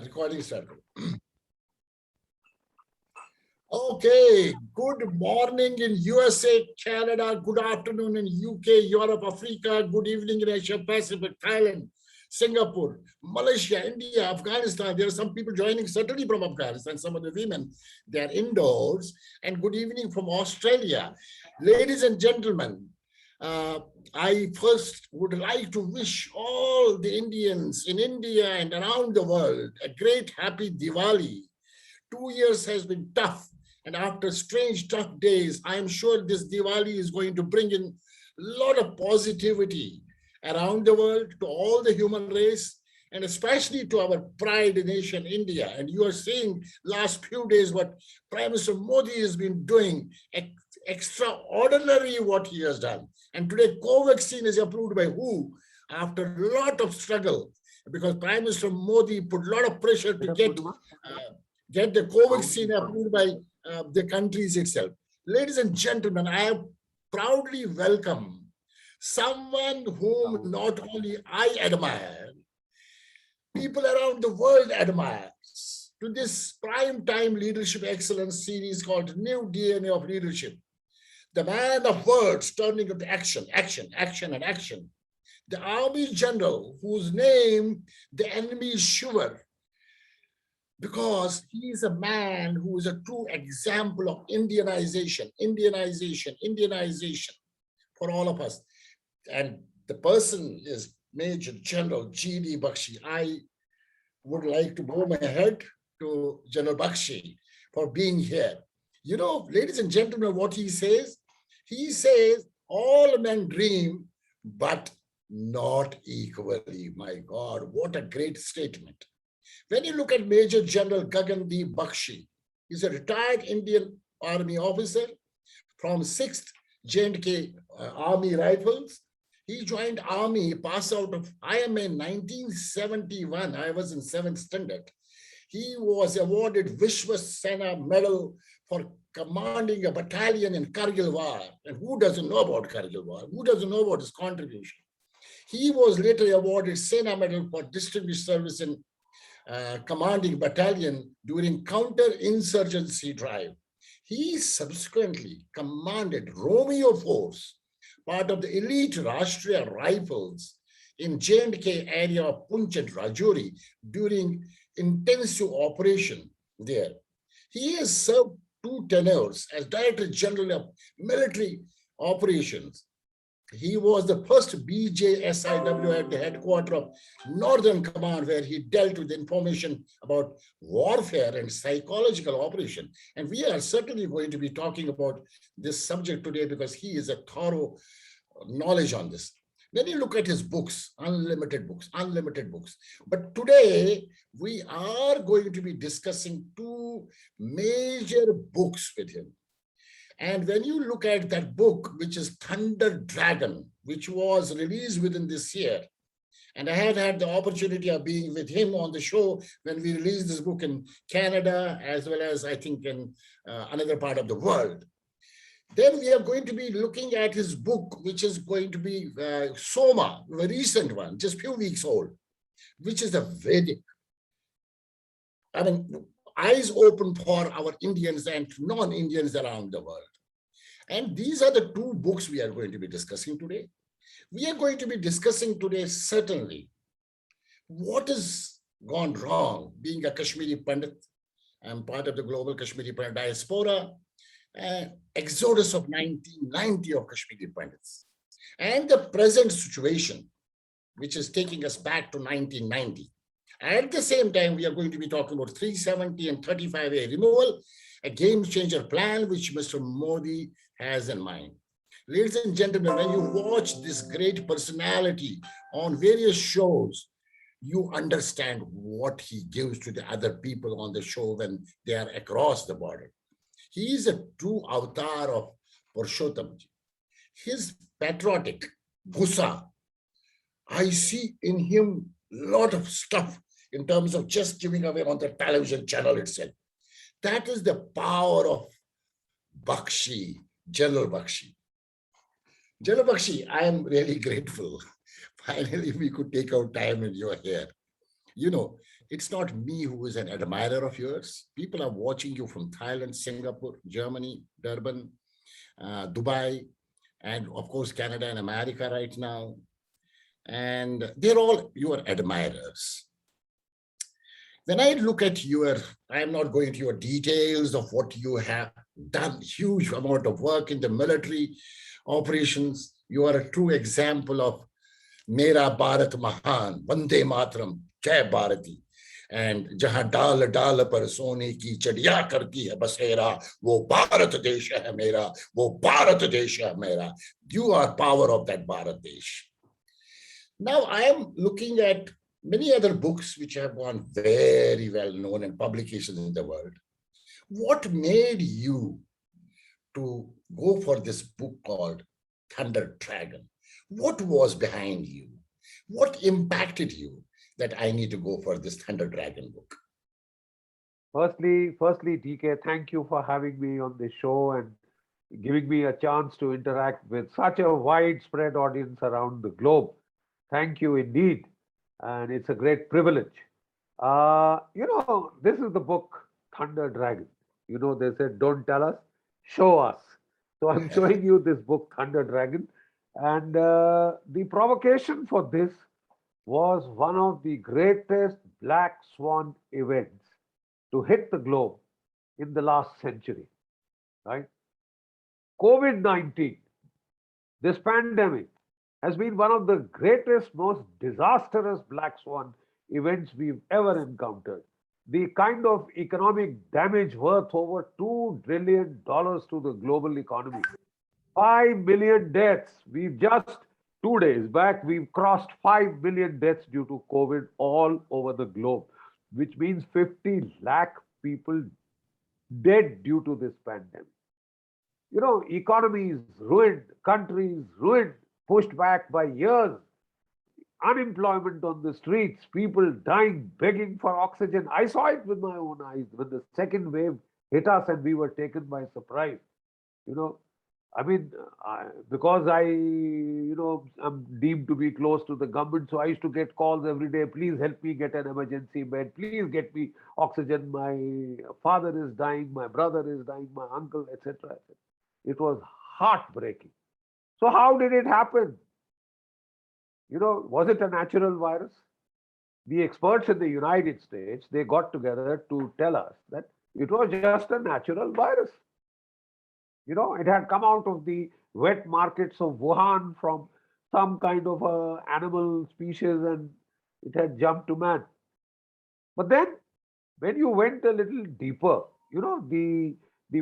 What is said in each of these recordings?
Recording started. Okay, good morning in USA, Canada, good afternoon in UK, Europe, Africa, good evening in Asia Pacific, Thailand, Singapore, Malaysia, India, Afghanistan. There are some people joining certainly from Afghanistan, some of the women, they are indoors. And good evening from Australia. Ladies and gentlemen, I first would like to wish all the Indians in India and around the world a great happy Diwali. 2 years has been tough, and after strange tough days, I am sure this Diwali is going to bring in a lot of positivity around the world to all the human race, and especially to our pride nation, India. And you are seeing last few days what Prime Minister Modi has been doing, extraordinary what he has done. And today, Covaxin is approved by WHO after a lot of struggle, because Prime Minister Modi put a lot of pressure to get the Covaxin approved by the countries itself. Ladies and gentlemen, I have proudly welcome someone whom not only I admire, people around the world admire, to this prime time leadership excellence series called New DNA of Leadership. The man of words turning into action, action, action, and action. The army general whose name the enemy shiver, because he is a man who is a true example of Indianization, Indianization, Indianization for all of us. And the person is Major General G.D. Bakshi. I would like to bow my head to General Bakshi for being here. You know, ladies and gentlemen, what he says? He says, all men dream, but not equally. My God, what a great statement. When you look at Major General Gagandeep Bakshi, he's a retired Indian Army officer from 6th J&K Army Rifles. He joined Army, passed out of IMA in 1971. I was in 7th standard. He was awarded Vishwasena Medal for commanding a battalion in Kargil War. And who doesn't know about Kargil War? Who doesn't know about his contribution? He was later awarded Sena Medal for distinguished service in commanding battalion during counter-insurgency drive. He subsequently commanded Romeo Force, part of the elite Rashtriya Rifles in J&K area of Poonch and Rajouri during intensive operation there. He has served 2 tenures as Director General of Military Operations. He was the first BJSIW at the headquarters of Northern Command, where he dealt with information about warfare and psychological operation. And we are certainly going to be talking about this subject today because he is a thorough knowledge on this. Then you look at his books, unlimited books, unlimited books. But today, we are going to be discussing 2 major books with him. And when you look at that book, which is Thunder Dragon, which was released within this year, and I had the opportunity of being with him on the show when we released this book in Canada, as well as I think in another part of the world. Then we are going to be looking at his book, which is going to be Soma, a recent one, just a few weeks old, which is the Vedic. I mean, eyes open for our Indians and non-Indians around the world. And these are the 2 books we are going to be discussing today. We are going to be discussing today, certainly, what has gone wrong being a Kashmiri Pandit. I'm part of the global Kashmiri Pandit diaspora, exodus of 1990 of Kashmiri Pandits, and the present situation, which is taking us back to 1990. At the same time, we are going to be talking about 370 and 35A removal, a game changer plan which Mr. Modi has in mind. Ladies and gentlemen, when you watch this great personality on various shows, you understand what he gives to the other people on the show when they are across the border. He is a true avatar of Purushottamji. His patriotic gussa, I see in him a lot of stuff in terms of just giving away on the television channel itself. That is the power of Bakshi, General Bakshi. General Bakshi, I am really grateful. Finally, we could take our time and you are here. You know, it's not me who is an admirer of yours. People are watching you from Thailand, Singapore, Germany, Durban, Dubai, and of course, Canada and America right now. And they're all your admirers. When I look at I'm not going to your details of what you have done, huge amount of work in the military operations. You are a true example of Mera Bharat Mahan, Vande Mataram, Jai Bharati. And जहां डाल डाल पर सोने की चिड़िया करती है बसेरा, वो भारत देश है मेरा, वो भारत देश है मेरा. You are power of that Bharat Desh. Now I am looking at many other books which have gone very well known and publications in the world. What made you to go for this book called Thunder Dragon? What was behind you? What impacted you that I need to go for this Thunder Dragon book? Firstly, DK, thank you for having me on this show and giving me a chance to interact with such a widespread audience around the globe. Thank you indeed. And it's a great privilege. This is the book Thunder Dragon. They said, don't tell us, show us. So I'm showing you this book, Thunder Dragon. And the provocation for this was one of the greatest black swan events to hit the globe in the last century, right? COVID-19, this pandemic, has been one of the greatest, most disastrous black swan events we've ever encountered. The kind of economic damage worth over $2 trillion to the global economy. 5 million deaths. We've just 2 days back, we've crossed 5 million deaths due to COVID all over the globe, which means 50 lakh people dead due to this pandemic. Economies ruined, countries ruined, pushed back by years, unemployment on the streets, people dying, begging for oxygen. I saw it with my own eyes when the second wave hit us and we were taken by surprise. Because I'm deemed to be close to the government, so I used to get calls every day, please help me get an emergency bed, please get me oxygen, my father is dying, my brother is dying, my uncle, etc. It was heartbreaking. So how did it happen? Was it a natural virus? The experts in the United States, they got together to tell us that it was just a natural virus. It had come out of the wet markets of Wuhan from some kind of animal species and it had jumped to man. But then when you went a little deeper, the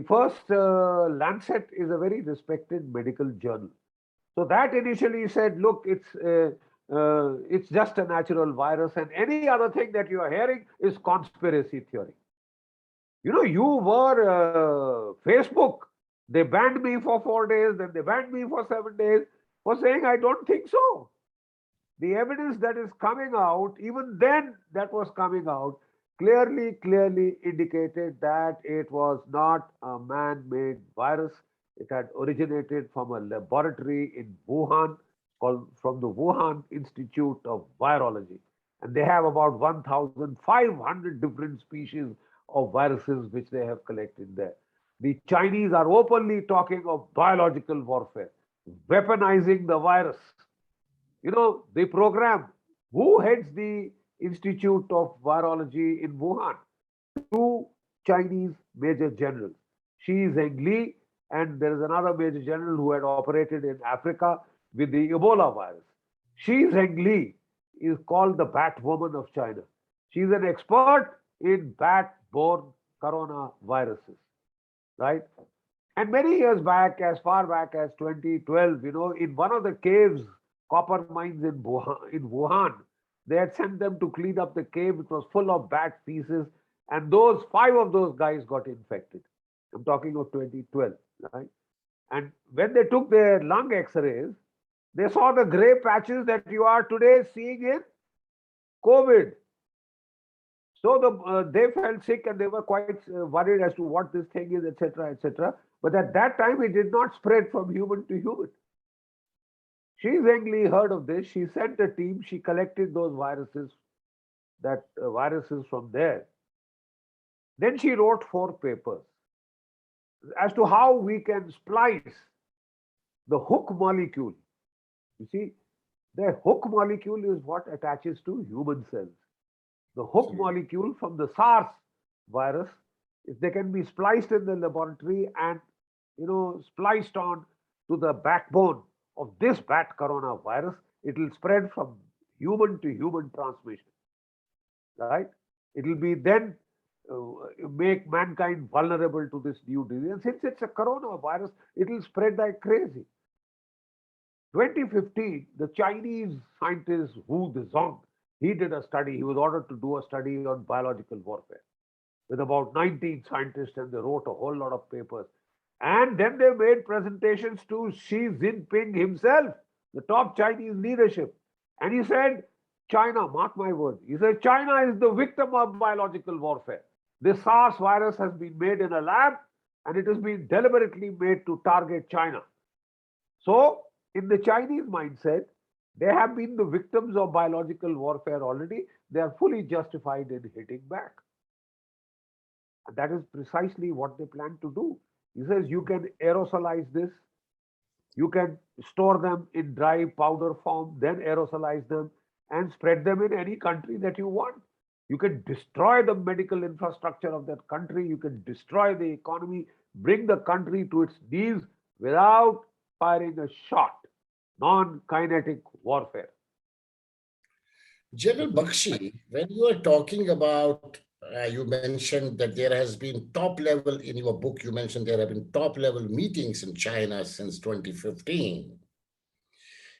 first Lancet is a very respected medical journal. So that initially said, look, it's just a natural virus and any other thing that you are hearing is conspiracy theory. You were Facebook. They banned me for 4 days, then they banned me for 7 days for saying, I don't think so. The evidence that is coming out, even then that was coming out, clearly indicated that it was not a man-made virus. It had originated from a laboratory in Wuhan, called from the Wuhan Institute of Virology. And they have about 1,500 different species of viruses which they have collected there. The Chinese are openly talking of biological warfare, weaponizing the virus. The program, who heads the Institute of Virology in Wuhan? 2 Chinese major generals, Xi Zhengli, and there is another major general who had operated in Africa with the Ebola virus. Xi Zhengli is called the Batwoman of China. She's an expert in bat-borne coronaviruses, right? And many years back, as far back as 2012, in one of the caves, copper mines in Wuhan, they had sent them to clean up the cave. It was full of bat feces, and 5 of those guys got infected. I'm talking of 2012, right? And when they took their lung X-rays, they saw the gray patches that you are today seeing in COVID. So they felt sick and they were quite worried as to what this thing is, etc., etc. But at that time, it did not spread from human to human. Xi Zhengli heard of this. She sent a team. She collected those viruses that viruses from there. Then she wrote 4 papers as to how we can splice the hook molecule. You see, the hook molecule is what attaches to human cells. The hook molecule from the SARS virus, if they can be spliced in the laboratory and spliced on to the backbone of this bat coronavirus, it will spread from human to human transmission. Right? It will be then make mankind vulnerable to this new disease. And since it's a coronavirus, it will spread like crazy. 2015, the Chinese scientist Hu Zhong, he did a study. He was ordered to do a study on biological warfare with about 19 scientists, and they wrote a whole lot of papers. And then they made presentations to Xi Jinping himself, the top Chinese leadership. And he said, China, mark my words, he said, China is the victim of biological warfare. This SARS virus has been made in a lab, and it has been deliberately made to target China. So, in the Chinese mindset, they have been the victims of biological warfare already. They are fully justified in hitting back. And that is precisely what they plan to do. He says you can aerosolize this, you can store them in dry powder form, then aerosolize them and spread them in any country that you want. You can destroy the medical infrastructure of that country, you can destroy the economy, bring the country to its knees without firing a shot. Non-kinetic warfare. General Bakshi, when you are talking about, you mentioned that there has been top level, in your book, you mentioned there have been top level meetings in China since 2015.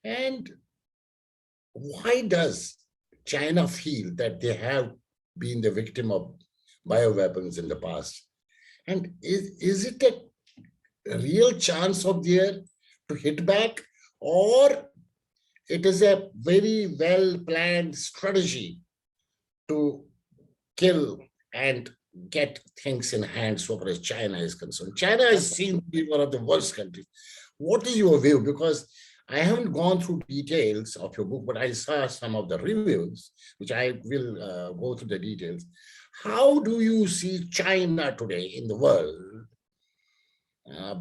And why does China feel that they have been the victim of bioweapons in the past? And is it a real chance of there to hit back, or it is a very well-planned strategy to kill and get things in hand so far as China is concerned? China is seen to be one of the worst countries. What is your view? Because I haven't gone through details of your book, but I saw some of the reviews, which I will go through the details. How do you see China today in the world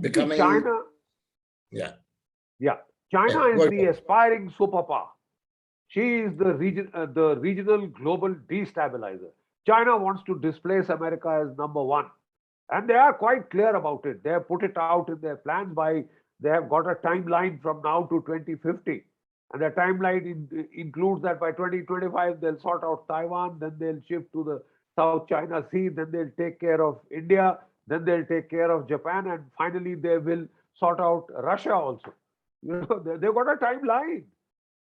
becoming... China, yeah. China is the aspiring superpower. She is the regional global destabilizer. China wants to displace America as number one. And they are quite clear about it. They have put it out in their plans they have got a timeline from now to 2050. And the timeline includes that by 2025, they'll sort out Taiwan, then they'll shift to the South China Sea, then they'll take care of India, then they'll take care of Japan, and finally they will sort out Russia also. They've got a timeline.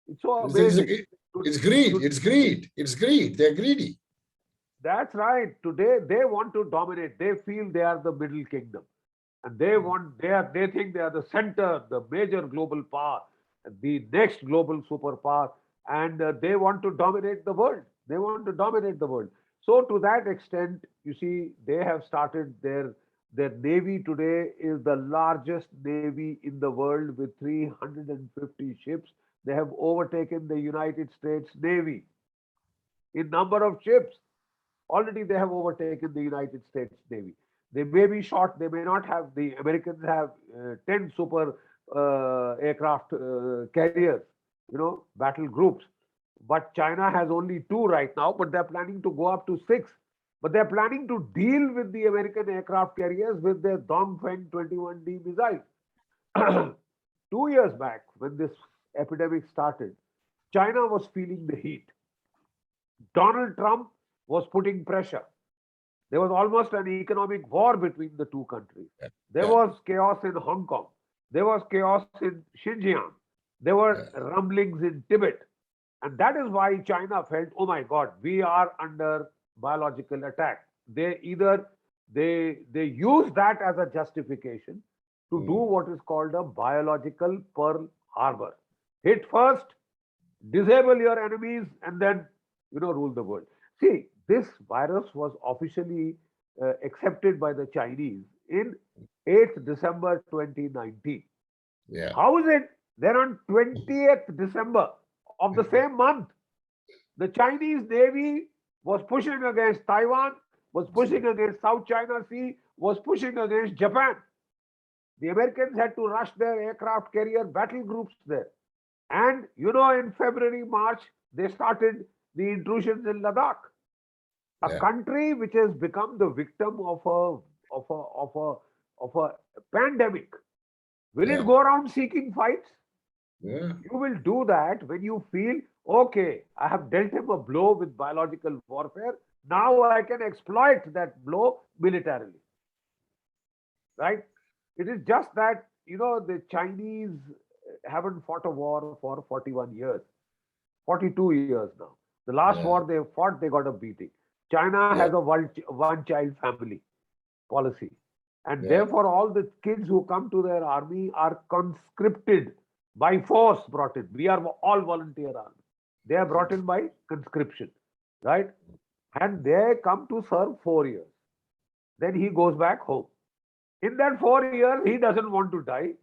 It's so amazing. It's greed. They're greedy. That's right. Today they want to dominate. They feel they are the middle kingdom, and they think they are the center, the major global power, the next global superpower, and they want to dominate the world. They want to dominate the world. So to that extent, you see, they have started their navy today is the largest navy in the world with 350 ships. They have overtaken the United States Navy in number of ships. Already they have overtaken the United States Navy. They may be short, they may not have, the Americans have 10 super aircraft carriers, battle groups. But China has only 2 right now, but they're planning to go up to 6. But they're planning to deal with the American aircraft carriers with their Dongfeng 21D missiles. 2 years back, when this epidemic started, China was feeling the heat. Donald Trump was putting pressure. There was almost an economic war between the two countries. There was chaos in Hong Kong. There was chaos in Xinjiang. There were rumblings in Tibet. And that is why China felt, oh my God, we are under biological attack. They use that as a justification to do what is called a biological Pearl Harbor. Hit first, disable your enemies, and then rule the world. See, this virus was officially accepted by the Chinese in 8th December 2019. How is it then on 20th December of the same month, the Chinese Navy was pushing against Taiwan, was pushing against South China Sea, was pushing against Japan. The Americans had to rush their aircraft carrier battle groups there. And in February, March, they started the intrusions in Ladakh. A Yeah. country which has become the victim of a pandemic. Will Yeah. it go around seeking fights? Yeah. You will do that when you feel, okay, I have dealt him a blow with biological warfare. Now I can exploit that blow militarily. Right? It is just that, the Chinese haven't fought a war for 41 years, 42 years now. The last Yeah. war they fought, they got a beating. China Yeah. has a one child family policy. And Yeah. therefore, all the kids who come to their army are conscripted by force, brought in. We are all volunteer army. They are brought in by conscription, right? And they come to serve 4 years. Then he goes back home. In that 4 years, he doesn't want to die.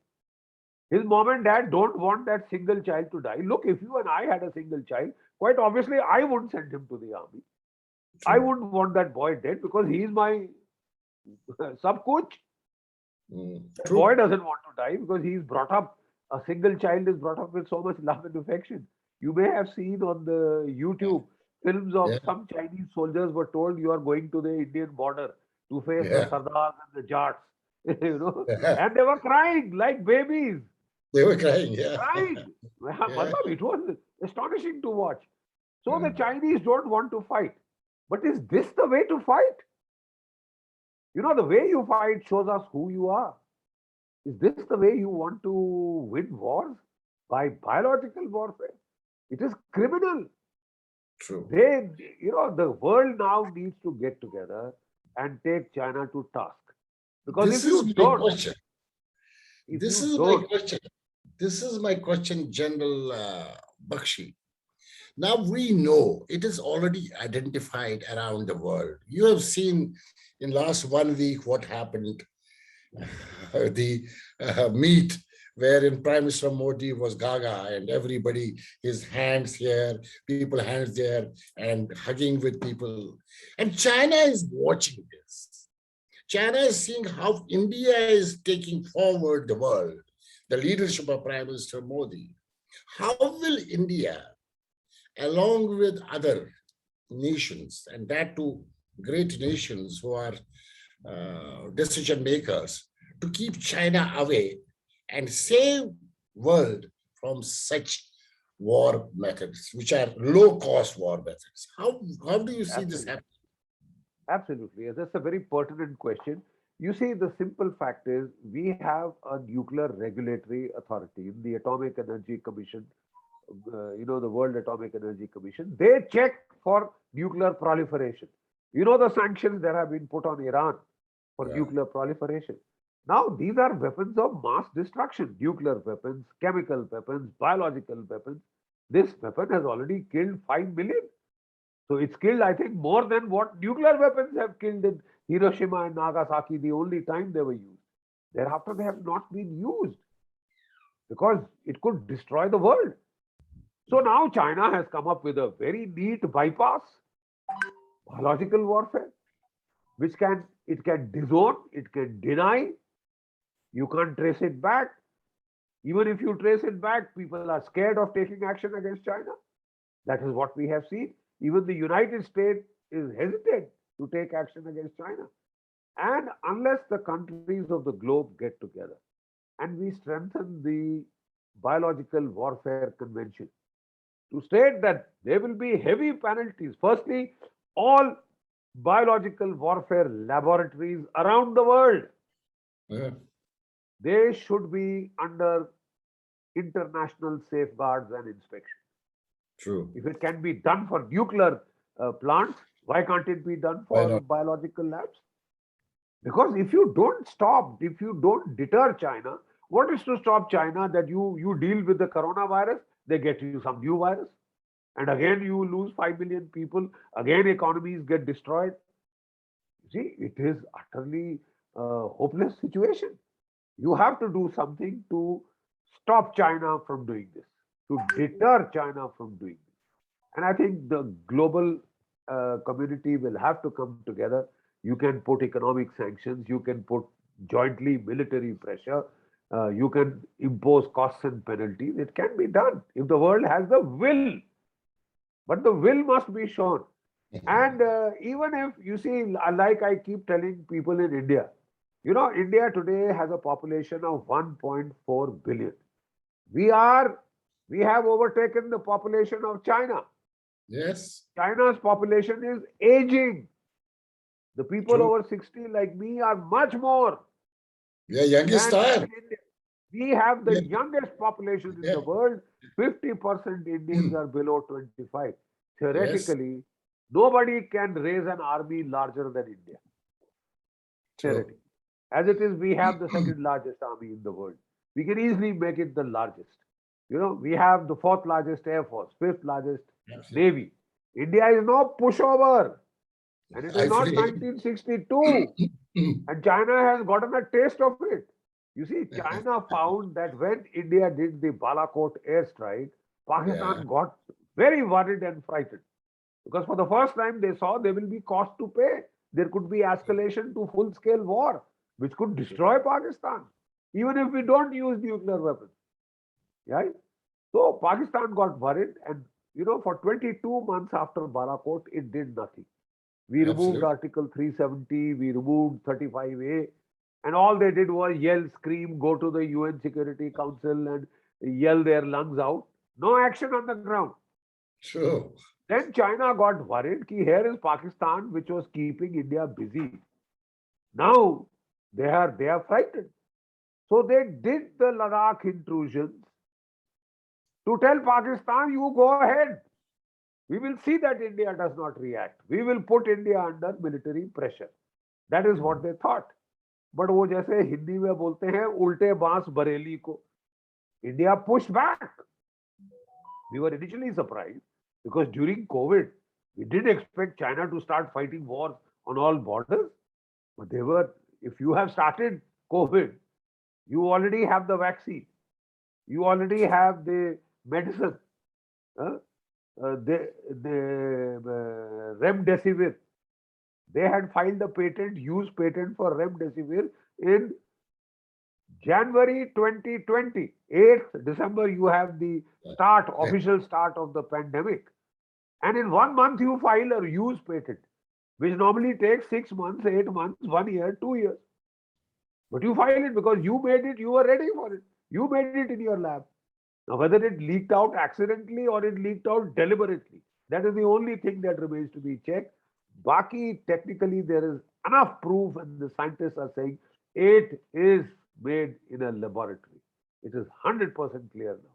His mom and dad don't want that single child to die. Look, if you and I had a single child, quite obviously, I wouldn't send him to the army. I True. wouldn't want that boy dead because he's my sub coach. That True. boy doesn't want to die because he's brought up, a single child is brought up with so much love and affection. You may have seen on the YouTube films of Yeah. some Chinese soldiers were told you are going to the Indian border to face the Yeah. Sardars and the Jats, and they were crying like babies, They were crying. Yeah. crying. Matlab, it was astonishing to watch. So the Mm. Chinese don't want to fight. But is this the way to fight? The way you fight shows us who you are. Is this the way you want to win wars? By biological warfare? It is criminal. True. The world now needs to get together and take China to task. Because This if you is my don't, question. if This you is my don't, question. This is my question, General Bakshi. Now we know it is already identified around the world. You have seen in last 1 week what happened, the meet wherein Prime Minister Modi was gaga and everybody, his hands here, people hands there and hugging with people. And China is watching this. China is seeing how India is taking forward the world, the leadership of Prime Minister Modi. How will India, along with other nations, and that too great nations who are decision makers, to keep China away and save world from such war methods, which are low-cost war methods? How do you see this absolutely. happen? Absolutely. That's a very pertinent question. You see, the simple fact is we have a nuclear regulatory authority in the Atomic Energy Commission, the World Atomic Energy Commission. They check for nuclear proliferation. The sanctions that have been put on Iran for Yeah. nuclear proliferation. Now, these are weapons of mass destruction, nuclear weapons, chemical weapons, biological weapons. This weapon has already killed 5 million. So it's killed, I think, more than what nuclear weapons have killed in Hiroshima and Nagasaki the only time they were used. Thereafter, they have not been used because it could destroy the world. So now China has come up with a very neat bypass, biological warfare, which it can disown, it can deny, you can't trace it back. Even if you trace it back, people are scared of taking action against China. That is what we have seen. Even the United States is hesitant to take action against China. And unless the countries of the globe get together and we strengthen the Biological Warfare Convention to state that there will be heavy penalties. Firstly, all biological warfare laboratories around the world, Yeah. they should be under international safeguards and inspection. True. If it can be done for nuclear plants, why can't it be done Why for not? biological labs? Because if you don't stop, if you don't deter China, what is to stop China that you deal with the coronavirus, they get you some new virus, and again you lose 5 million people, again economies get destroyed. See, it is utterly hopeless situation. You have to do something to stop China from doing this, to deter China from doing this. And I think the global community will have to come together. You can put economic sanctions, you can put jointly military pressure, you can impose costs and penalties. It can be done if the world has the will. But the will must be shown. And even if you see, like I keep telling people in India, India today has a population of 1.4 billion. We have overtaken the population of China. Yes. China's population is aging. The people True. over 60 like me are much more. We are youngest than time. in India. We have the Yeah. youngest population in Yeah. the world. 50% Indians are below 25. Theoretically, nobody can raise an army larger than India. True. Theoretically. As it is, we have the second largest army in the world. We can easily make it the largest. We have the fourth largest air force, fifth largest Absolutely. navy. India is no pushover. And it is I not fully agree. 1962. And China has gotten a taste of it. You see, China found that when India did the Balakot airstrike, Pakistan got very worried and frightened. Because for the first time, they saw there will be cost to pay. There could be escalation to full-scale war, which could destroy Pakistan, even if we don't use nuclear weapons. Right? So Pakistan got worried, and for 22 months after Balakot, it did nothing. We removed Absolutely. Article 370, we removed 35A, and all they did was yell, scream, go to the UN Security Council and yell their lungs out. No action on the ground. True. Then China got worried that here is Pakistan, which was keeping India busy. Now they are frightened. So they did the Ladakh intrusions to tell Pakistan, you go ahead. We will see that India does not react. We will put India under military pressure. That is what they thought. But वो जैसे हिंदी में बोलते हैं उल्टे बांस बरेली को. India pushed back. We were initially surprised because during COVID, we did expect China to start fighting wars on all borders. But if you have started COVID, you already have the vaccine. You already have the medicine. The remdesivir. They had filed a patent, use patent for remdesivir in January 2020. 8th December, you have the official start of the pandemic. And in 1 month, you file a use patent, which normally takes 6 months, 8 months, 1 year, 2 years. But you file it because you made it, you were ready for it. You made it in your lab. Now, whether it leaked out accidentally or it leaked out deliberately, that is the only thing that remains to be checked. Baki, technically, there is enough proof, and the scientists are saying it is made in a laboratory. It is 100% clear now.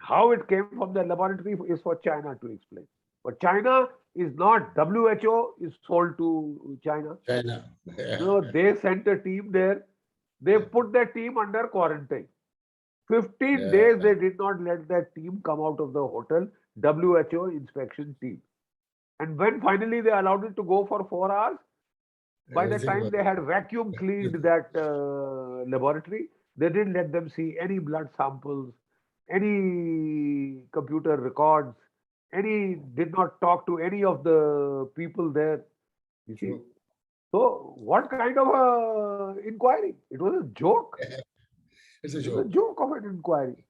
How it came from the laboratory is for China to explain. But China is not, WHO is sold to China. China. They sent a team there. They put their team under quarantine. 15 days they did not let that team come out of the hotel, WHO inspection team. And when finally they allowed it to go for 4 hours, by the time they had vacuum cleaned that laboratory, they didn't let them see any blood samples, any computer records, did not talk to any of the people there. You see? So what kind of inquiry? It was a joke. It's a It joke. was a joke of an inquiry.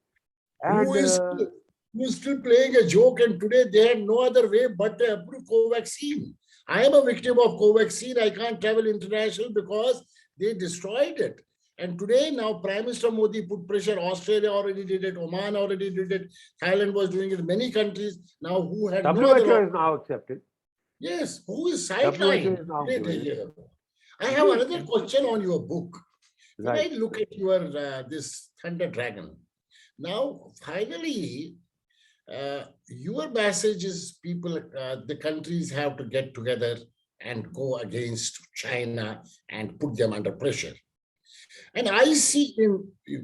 And Who is still playing a joke, and today they had no other way but to approve Covaxin. I am a victim of Covaxin. I can't travel international because they destroyed it. And today, now Prime Minister Modi put pressure. Australia already did it. Oman already did it. Thailand was doing it. Many countries now who had no WHO other. is now accepted. Yes, who is sidelined? I have another question on your book. When I look at your this Thunder Dragon, now finally, your message is people, the countries have to get together and go against China and put them under pressure. And I see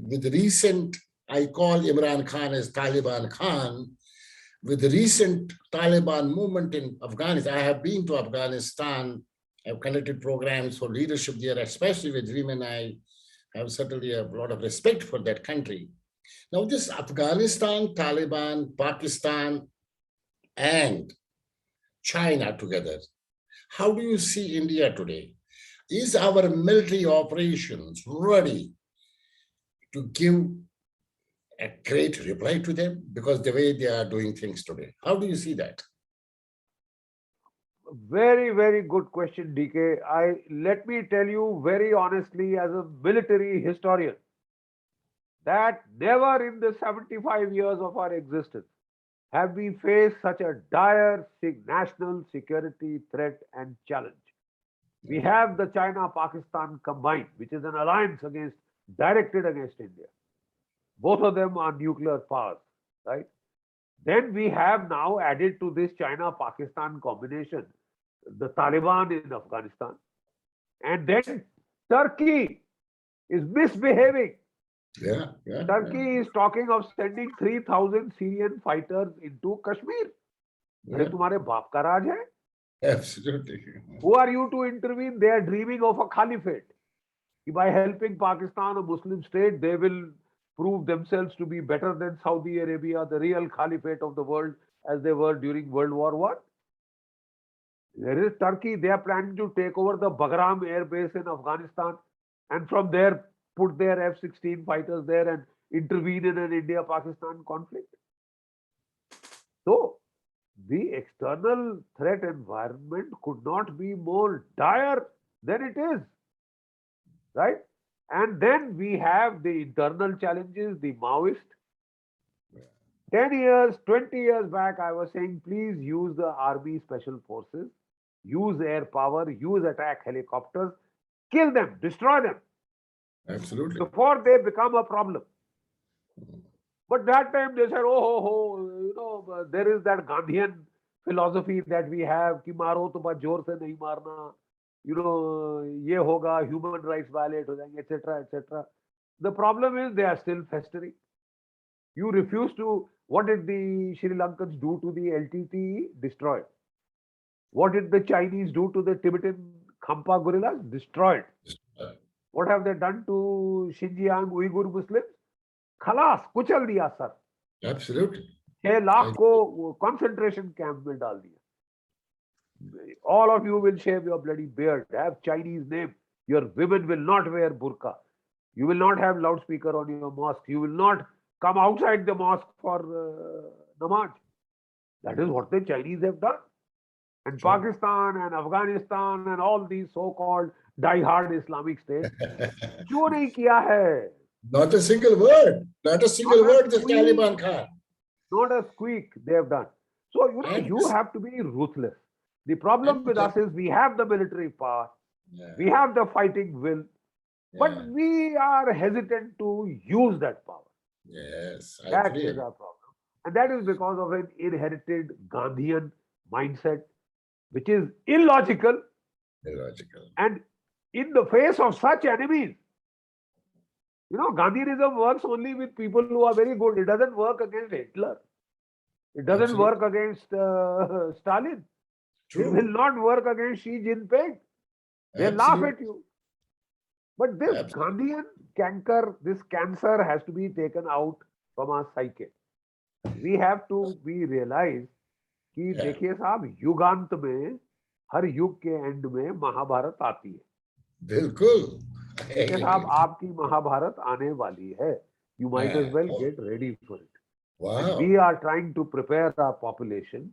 with the recent, I call Imran Khan as Taliban Khan, with the recent Taliban movement in Afghanistan. I have been to Afghanistan. I've conducted programs for leadership there, especially with women. I have certainly a lot of respect for that country. Now, this Afghanistan, Taliban, Pakistan, and China together. How do you see India today? Is our military operations ready to give a great reply to them? Because the way they are doing things today, how do you see that? Very, very good question, DK. Let me tell you very honestly, as a military historian, that never in the 75 years of our existence have we faced such a dire national security threat and challenge. We have the China-Pakistan combined, which is an alliance directed against India. Both of them are nuclear powers, right? Then we have now added to this China-Pakistan combination the Taliban in Afghanistan. And then Turkey is misbehaving. Turkey is talking of sending 3,000 Syrian fighters into Kashmir. अरे तुम्हारे बाप का राज है? Absolutely. Who are you to intervene? They are dreaming of a caliphate. By helping Pakistan, a Muslim state, they will prove themselves to be better than Saudi Arabia, the real caliphate of the world, as they were during World War I. There is Turkey. They are planning to take over the Bagram air base in Afghanistan, and from there put their F-16 fighters there and intervene in an India-Pakistan conflict. So the external threat environment could not be more dire than it is, right? And then we have the internal challenges, the Maoist. 10 years, 20 years back, I was saying, please use the Army Special Forces, use air power, use attack helicopters, kill them, destroy them. Absolutely. Before they become a problem. But that time they said, there is that Gandhian philosophy that we have, ki maro to bas jor se nahi marna, ye hoga, human rights violate ho jayenge, etc., etc. The problem is they are still festering. You refuse to. What did the Sri Lankans do to the LTTE? Destroyed. What did the Chinese do to the Tibetan Khampa guerrillas? Destroyed. What have they done to Xinjiang Uyghur Muslims? Khalas, kuchal diya, sir. Absolutely. 6 lakh ko concentration camp mein dal diya. All of you will shave your bloody beard, have Chinese name. Your women will not wear burqa. You will not have loudspeaker on your mosque. You will not come outside the mosque for namaz. That is what the Chinese have done. And Pakistan and Afghanistan and all these so-called die-hard Islamic states, क्यों नहीं किया है? Not a single word. Not a single word the Taliban Khan. Not a squeak they have done. So, you have to be ruthless. The problem with us is we have the military power. We have the fighting will. But we are hesitant to use that power. Yes. That is our problem. And that is because of an inherited Gandhian mindset, which is illogical. And in the face of such enemies, Gandhianism works only with people who are very good. It doesn't work against Hitler. It doesn't work against Stalin. It will not work against Xi Jinping. They laugh at you. But this Gandhian canker, this cancer has to be taken out from our psyche. We have to realize कि देखिए साहब युगांत में हर युग के and में महाभारत आती है. बिल्कुल. देखिए साहब आपकी महाभारत आने वाली है. You might as well get ready for it. Wow. And we are trying to prepare our population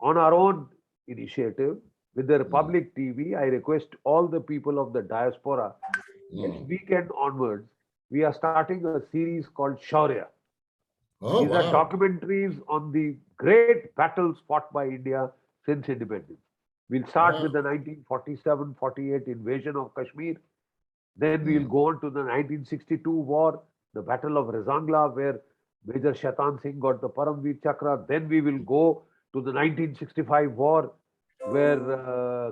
on our own initiative with the Republic TV. I request all the people of the diaspora, next weekend onwards, we are starting a series called Shaurya. These are documentaries on the great battles fought by India since independence. We'll start with the 1947-48 invasion of Kashmir. Then we'll go on to the 1962 war, the Battle of Rezangla, where Major Shaitan Singh got the Paramveer Chakra. Then we will go to the 1965 war, where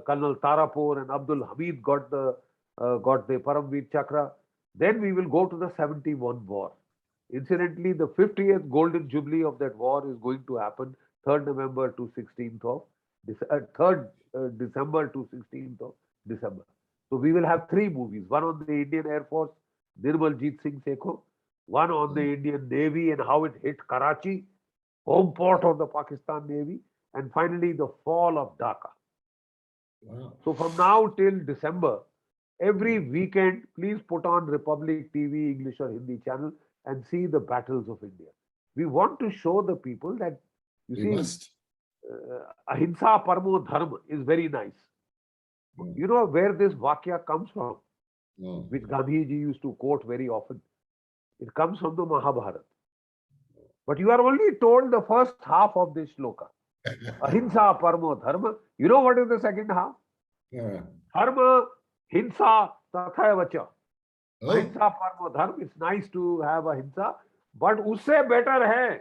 Colonel Tarapur and Abdul Hamid got the Paramveer Chakra. Then we will go to the 71 war. Incidentally, the 50th golden jubilee of that war is going to happen 3rd November to 16th of 3rd December to 16th of December. So we will have 3 movies: one on the Indian Air Force, Nirmaljeet Singh Sekho; one on the Indian Navy and how it hit Karachi, home port of the Pakistan Navy; and finally the fall of Dhaka. Wow. So from now till December, every weekend, please put on Republic TV, English or Hindi channel and see the battles of India. We want to show the people that, you We see, must. ahimsa parmo dharma is very nice. You know where this vakya comes from, which Gandhiji used to quote very often? It comes from the Mahabharata. But you are only told the first half of this shloka. Ahimsa parmo dharma. You know what is the second half? Yeah. Dharma, hinsa, tathavacha. Oh, Ahimsa parmo dharma. It's nice to have ahimsa, but usse better hai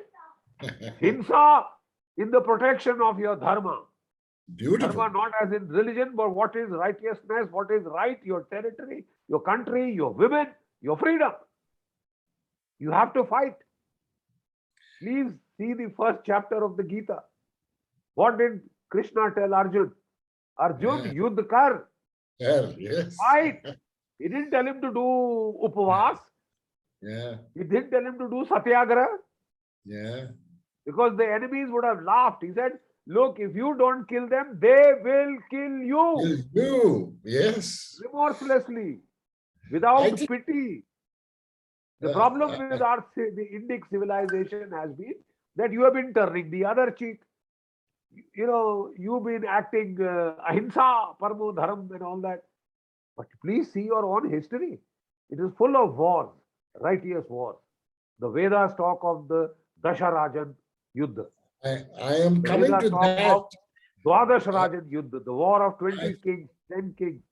hinsa in the protection of your dharma. beautiful. Dharma not as in religion, but what is righteousness, what is right, your territory, your country, your women, your freedom. You have to fight. Please see the first chapter of the Gita. What did Krishna tell Arjun? Arjun, Yeah. yudh kar, Yeah, yes. fight. He didn't tell him to do upavas. Yeah, He didn't tell him to do satyagraha, yeah. because the enemies would have laughed. He said, look, if you don't kill them, they will kill you You, yes. remorselessly, I without think pity. The uh, problem uh, with the Indic civilization has been that you have been turning the other cheek. You know, you've been acting ahimsa, parmo dharam and all that. But please see your own history. It is full of wars, righteous wars. The Vedas talk of the Dasharajan Yuddha. I am The coming Vedas to talk that. of Dwadash Rajan Yuddha, the war of 20 I- kings, 10 kings.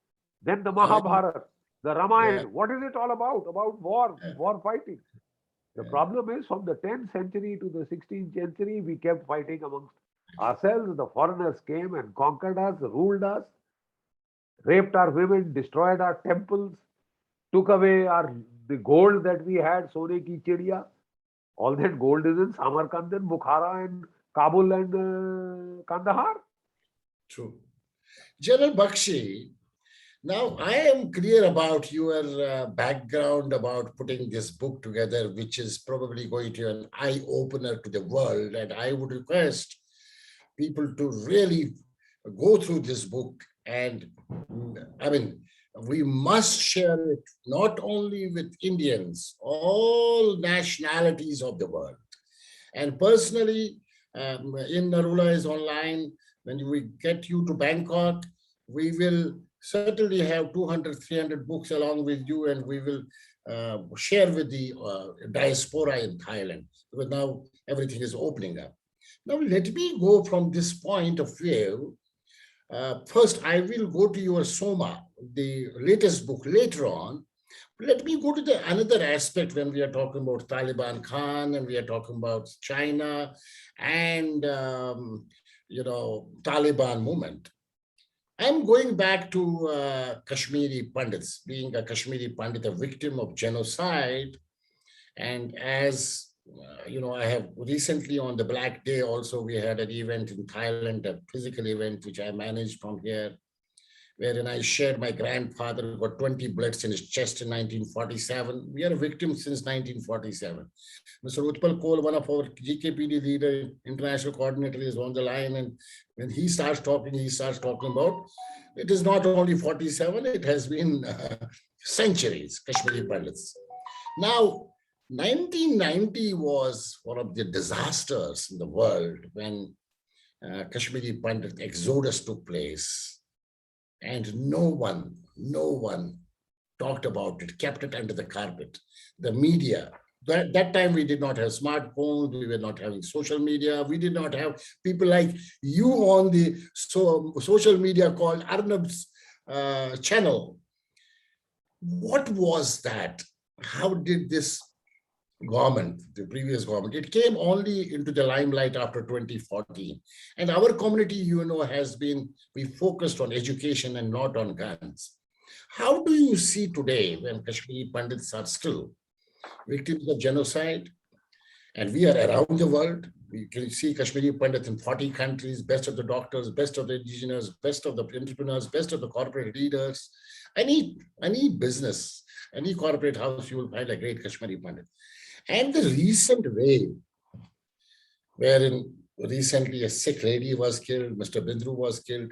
Then the I- Mahabharata, the Ramayana. Yeah. What is it all about? About war, Yeah. war fighting. The Yeah. problem is from the 10th century to the 16th century, we kept fighting amongst ourselves. The foreigners came and conquered us, ruled us, raped our women, destroyed our temples, took away the gold that we had, Sone ki chidiya. All that gold is in Samarkand and Bukhara and Kabul and Kandahar. True. General Bakshi, now I am clear about your background about putting this book together, which is probably going to be an eye opener to the world. And I would request people to really go through this book. And I mean, we must share it not only with Indians, all nationalities of the world. And personally, in Narula is online. When we get you to Bangkok, we will certainly have 200, 300 books along with you, and we will share with the diaspora in Thailand, because now everything is opening up. Now, let me go from this point of view. First, I will go to your Soma, the latest book later on. Let me go to the another aspect when we are talking about Taliban Khan and we are talking about China and Taliban movement. I'm going back to Kashmiri Pandits, being a Kashmiri Pandit, a victim of genocide. And as I have recently on the Black Day also, we had an event in Thailand, a physical event, which I managed from here, wherein I shared my grandfather got 20 bullets in his chest in 1947. We are a victim since 1947. Mr. Utpal Kohl, one of our GKPD leader, international coordinator, is on the line. And when he starts talking about, it is not only 47, it has been centuries, Kashmiri Pandits. Now, 1990 was one of the disasters in the world when Kashmiri Pandit exodus took place. And no one talked about it, kept it under the carpet. The media, that time we did not have smartphones, we were not having social media, we did not have people like you on the social media called Arnab's channel. What was that? How did this government, the previous government, it came only into the limelight after 2014. And our community, has been, we focused on education and not on guns. How do you see today when Kashmiri Pandits are still victims of genocide? And we are around the world. We can see Kashmiri Pandits in 40 countries, best of the doctors, best of the indigenous, best of the entrepreneurs, best of the corporate leaders. Any business, any corporate house, you will find a great Kashmiri Pandit. And the recent wave, wherein recently a Sikh lady was killed, Mr. Bindru was killed,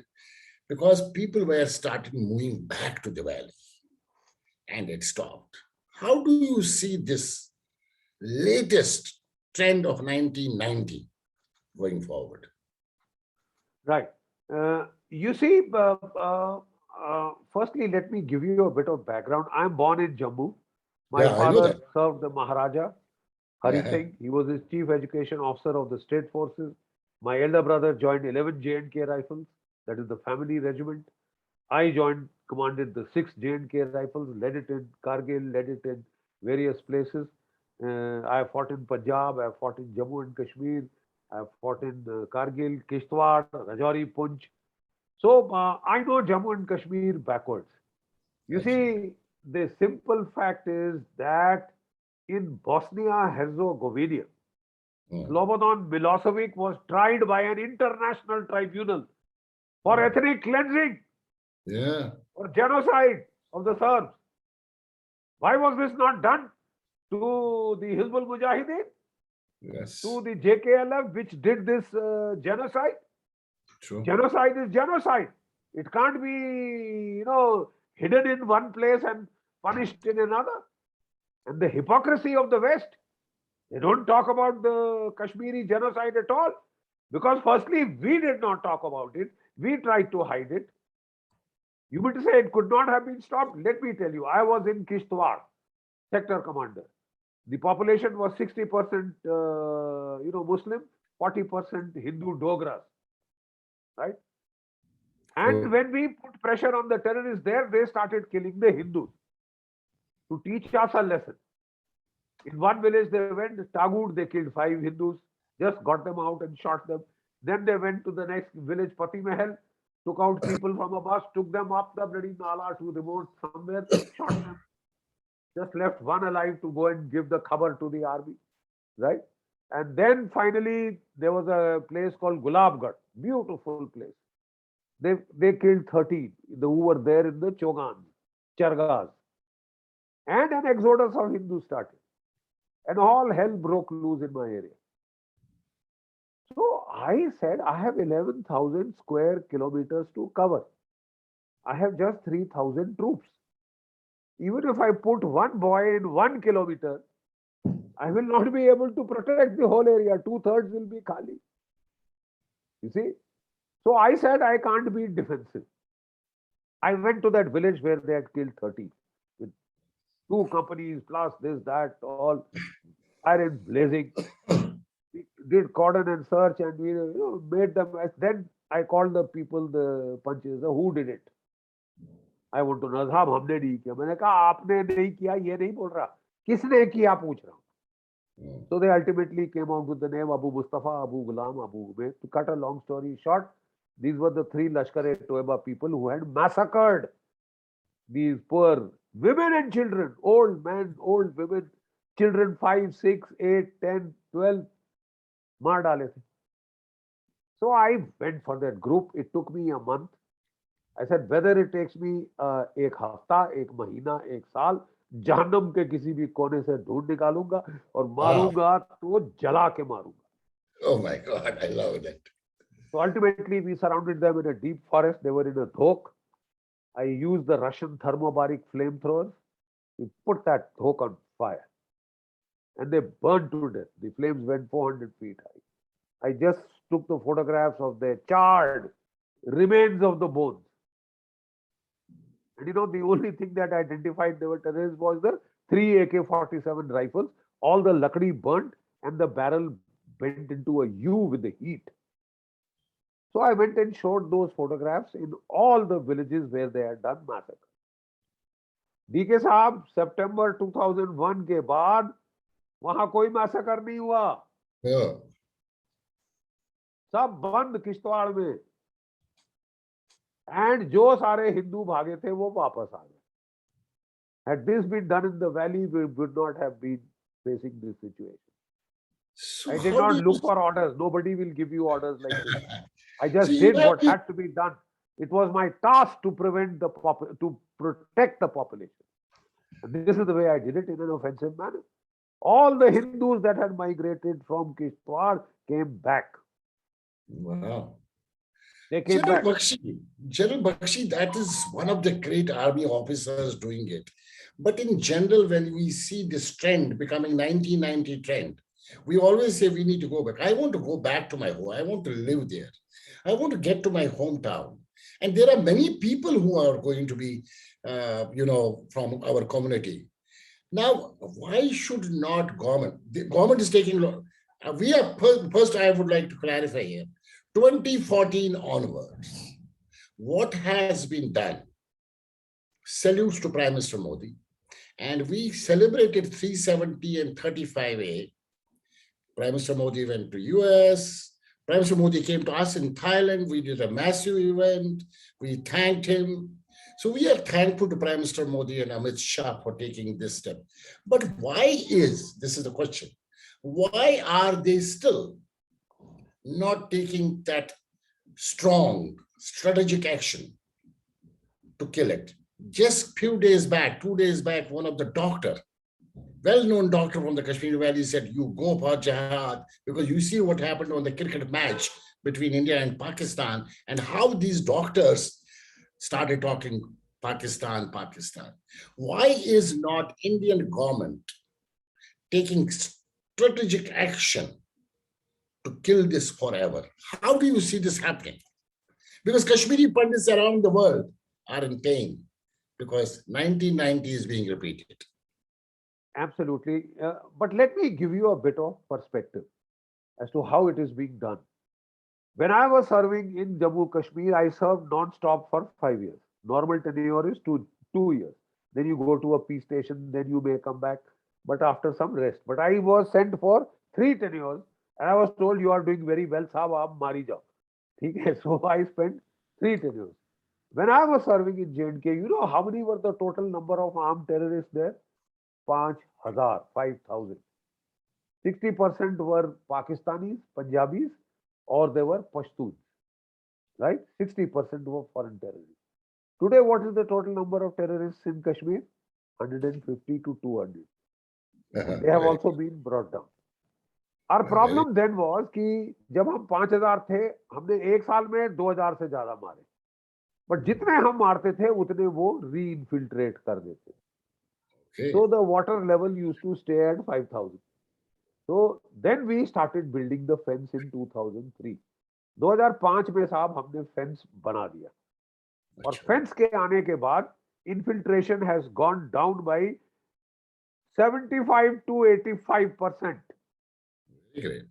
because people were started moving back to the valley and it stopped. How do you see this latest trend of 1990 going forward? Right. You see, firstly, let me give you a bit of background. I'm born in Jammu. My Yeah, I know father that. served the Maharaja Hari Yeah. Singh. He was his chief education officer of the state forces. My elder brother joined 11 J&K Rifles, that is the family regiment. I joined, commanded the 6th J&K Rifles, led it in Kargil, led it in various places. I have fought in Punjab, I have fought in Jammu and Kashmir, I have fought in Kargil, Kishtwar, Rajouri, Poonch. So I know Jammu and Kashmir backwards. You Excellent. see, the simple fact is that in Bosnia Herzegovina, Mm, Slobodan Milosevic was tried by an international tribunal for mm. ethnic cleansing Yeah. or genocide of the Serbs. Why was this not done to the Hizbul Mujahideen, to Yes. the JKLF, which did this genocide? True. Genocide is genocide. It can't be, hidden in one place and punished in another. And the hypocrisy of the West, they don't talk about the Kashmiri genocide at all. Because firstly, we did not talk about it. We tried to hide it. You mean to say it could not have been stopped? Let me tell you, I was in Kishtwar, sector commander. The population was 60%, Muslim, 40% Hindu Dogras, right? And True. when we put pressure on the terrorists there, they started killing the Hindus to teach us a lesson. In one village, they went Tagud, they killed 5 Hindus, just got them out and shot them. Then they went to the next village, Pati Mahal, took out people from a bus, took them up the bloody Nala to remote somewhere, shot them. Just left one alive to go and give the khabar to the army, right? And then finally, there was a place called Gulabgarh, beautiful place. They killed 13 who were there in the Chogans, Chargas, and an exodus of Hindus started, and all hell broke loose in my area. So I said, I have 11,000 square kilometers to cover. I have just 3,000 troops. Even if I put one boy in 1 kilometer, I will not be able to protect the whole area. 2/3 will be Khali. You see? So I said, I can't be defensive. I went to that village where they had killed 30 with 2 companies plus this, that, all fire and blazing. We did cordon and search and we made them. Then I called the people, the punches, who did it. I want to know, साहब हमने नहीं किया. मैंने कहा आपने नहीं किया ये नहीं बोल रहा, किसने किया पूछ रहा हूँ. Mm, So they ultimately came out with the name Abu Mustafa, Abu Ghulam, Abu Ubaid. To cut a long story short, these were the 3 Lashkar-e-Toiba people who had massacred these poor women and children, old men, old women, children 5, 6, 8, 10, 12, मार डाले थे. So I went for that group. It took me a month. I said, whether it takes me एक हफ्ता, एक महीना, एक साल, जहन्नम के किसी भी कोने से ढूंढ निकालूंगा और wow. मारूंगा तो जला के मारूंगा. Oh my God, I love that. So ultimately, we surrounded them in a deep forest. They were in a dhok. I used the Russian thermobaric flamethrowers. We put that dhok on fire. And they burned to death. The flames went 400 feet high. I just took the photographs of the charred remains of the bones. And the only thing that identified they were terrorists was the 3 AK-47 rifles. All the lakdi burnt and the barrel bent into a U with the heat. So I went and showed those photographs in all the villages where they had done massacre. DK साहब सितंबर 2001 के बाद वहां कोई massacre नहीं हुआ. Yeah. सब बंद किश्तवाड़ में. एंड जो सारे हिंदू भागे थे वो वापस आ गए. Had this been done in the valley, we would not have been facing this situation. So I did how do not you look for orders. Nobody will give you orders like this. I so just you did have what had to be done. It was my task to protect the population. And this is the way I did it in an offensive manner. All the Hindus that had migrated from Kishtwar came back. Wow. They came back. General Bakshi, that is one of the great army officers doing it. But in general, when we see this trend becoming 1990 trend, we always say we need to go back. I want to go back to my home. I want to live there. I want to get to my hometown. And there are many people who are going to be, from our community. Now, why should not government? The government is taking. We are first. I would like to clarify here. 2014 onwards, what has been done? Salutes to Prime Minister Modi, and we celebrated 370 and 35A. Prime Minister Modi went to US. Prime Minister Modi came to us in Thailand. We did a massive event. We thanked him. So we are thankful to Prime Minister Modi and Amit Shah for taking this step. But why this is the question, why are they still not taking that strong strategic action to kill it? Just few days back, 2 days back, one of the well-known doctor from the Kashmir Valley said, you go for jihad, because you see what happened on the cricket match between India and Pakistan and how these doctors started talking Pakistan. Why is not Indian government taking strategic action to kill this forever? How do you see this happening? Because Kashmiri Pandits around the world are in pain because 1990 is being repeated. Absolutely. But let me give you a bit of perspective as to how it is being done. When I was serving in Jammu Kashmir, I served non-stop for 5 years. Normal tenure is 2 years. Then you go to a peace station, then you may come back, but after some rest. But I was sent for 3 tenures, and I was told, you are doing very well, sahab, aap mari jao. Okay, so I spent 3 tenures. When I was serving in J&K, you know how many were the total number of armed terrorists there? 5,000. 60% were Pakistanis, Punjabis, or they were Pashtuns, right? 60% were foreign terrorists. Today, what is the total number of terrorists in Kashmir? 150 to 200. They have also been brought down. Our problem then was कि जब हम 5,000 थे, हमने एक साल में 2,000 से ज्यादा मारे. But जितने हम मारते थे, उतने वो re-infiltrate कर देते. So the water level used to stay at 5,000. So then we started building the fence in 2003. 2005 में साहब हमने fence बना दिया. और fence के आने के बाद infiltration has gone down by 75 to 85%.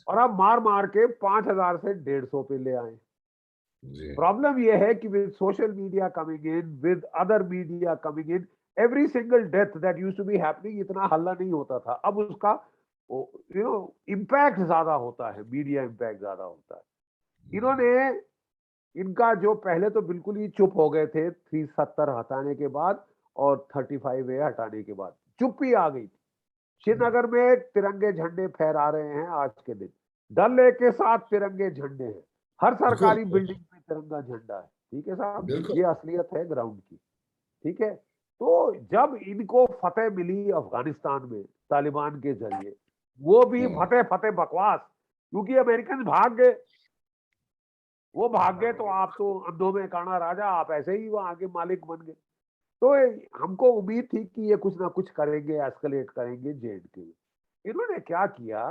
और अब मार के 5,000 से 150 पे ले आए. Problem ये है कि with social media coming in, with other media coming in, every single death that used to be happening इतना हल्ला नहीं होता था. अब उसका impact ज्यादा होता है, media impact ज्यादा होता है. इन्होंने इनका जो पहले तो बिल्कुल ही चुप हो गए थे 370 हटाने के बाद और 35A हटाने के बाद चुप्पी आ गई थी. श्रीनगर में तिरंगे झंडे फहरा रहे हैं आज के दिन. डल लेक के साथ तिरंगे झंडे हैं. हर सरकारी बिल्डिंग में तिरंगा झंडा है. ठीक है साहब, ये असलियत है ग्राउंड की. ठीक है. तो जब इनको फतेह मिली अफगानिस्तान में तालिबान के जरिए, वो भी फतेह बकवास, क्योंकि अमेरिकन भाग गए. वो भाग गए तो आप तो अंधों में काना राजा, आप ऐसे ही वहां आगे मालिक बन गए. तो हमको उम्मीद थी कि ये कुछ ना कुछ करेंगे, एस्केलेट करेंगे J&K. इन्होंने क्या किया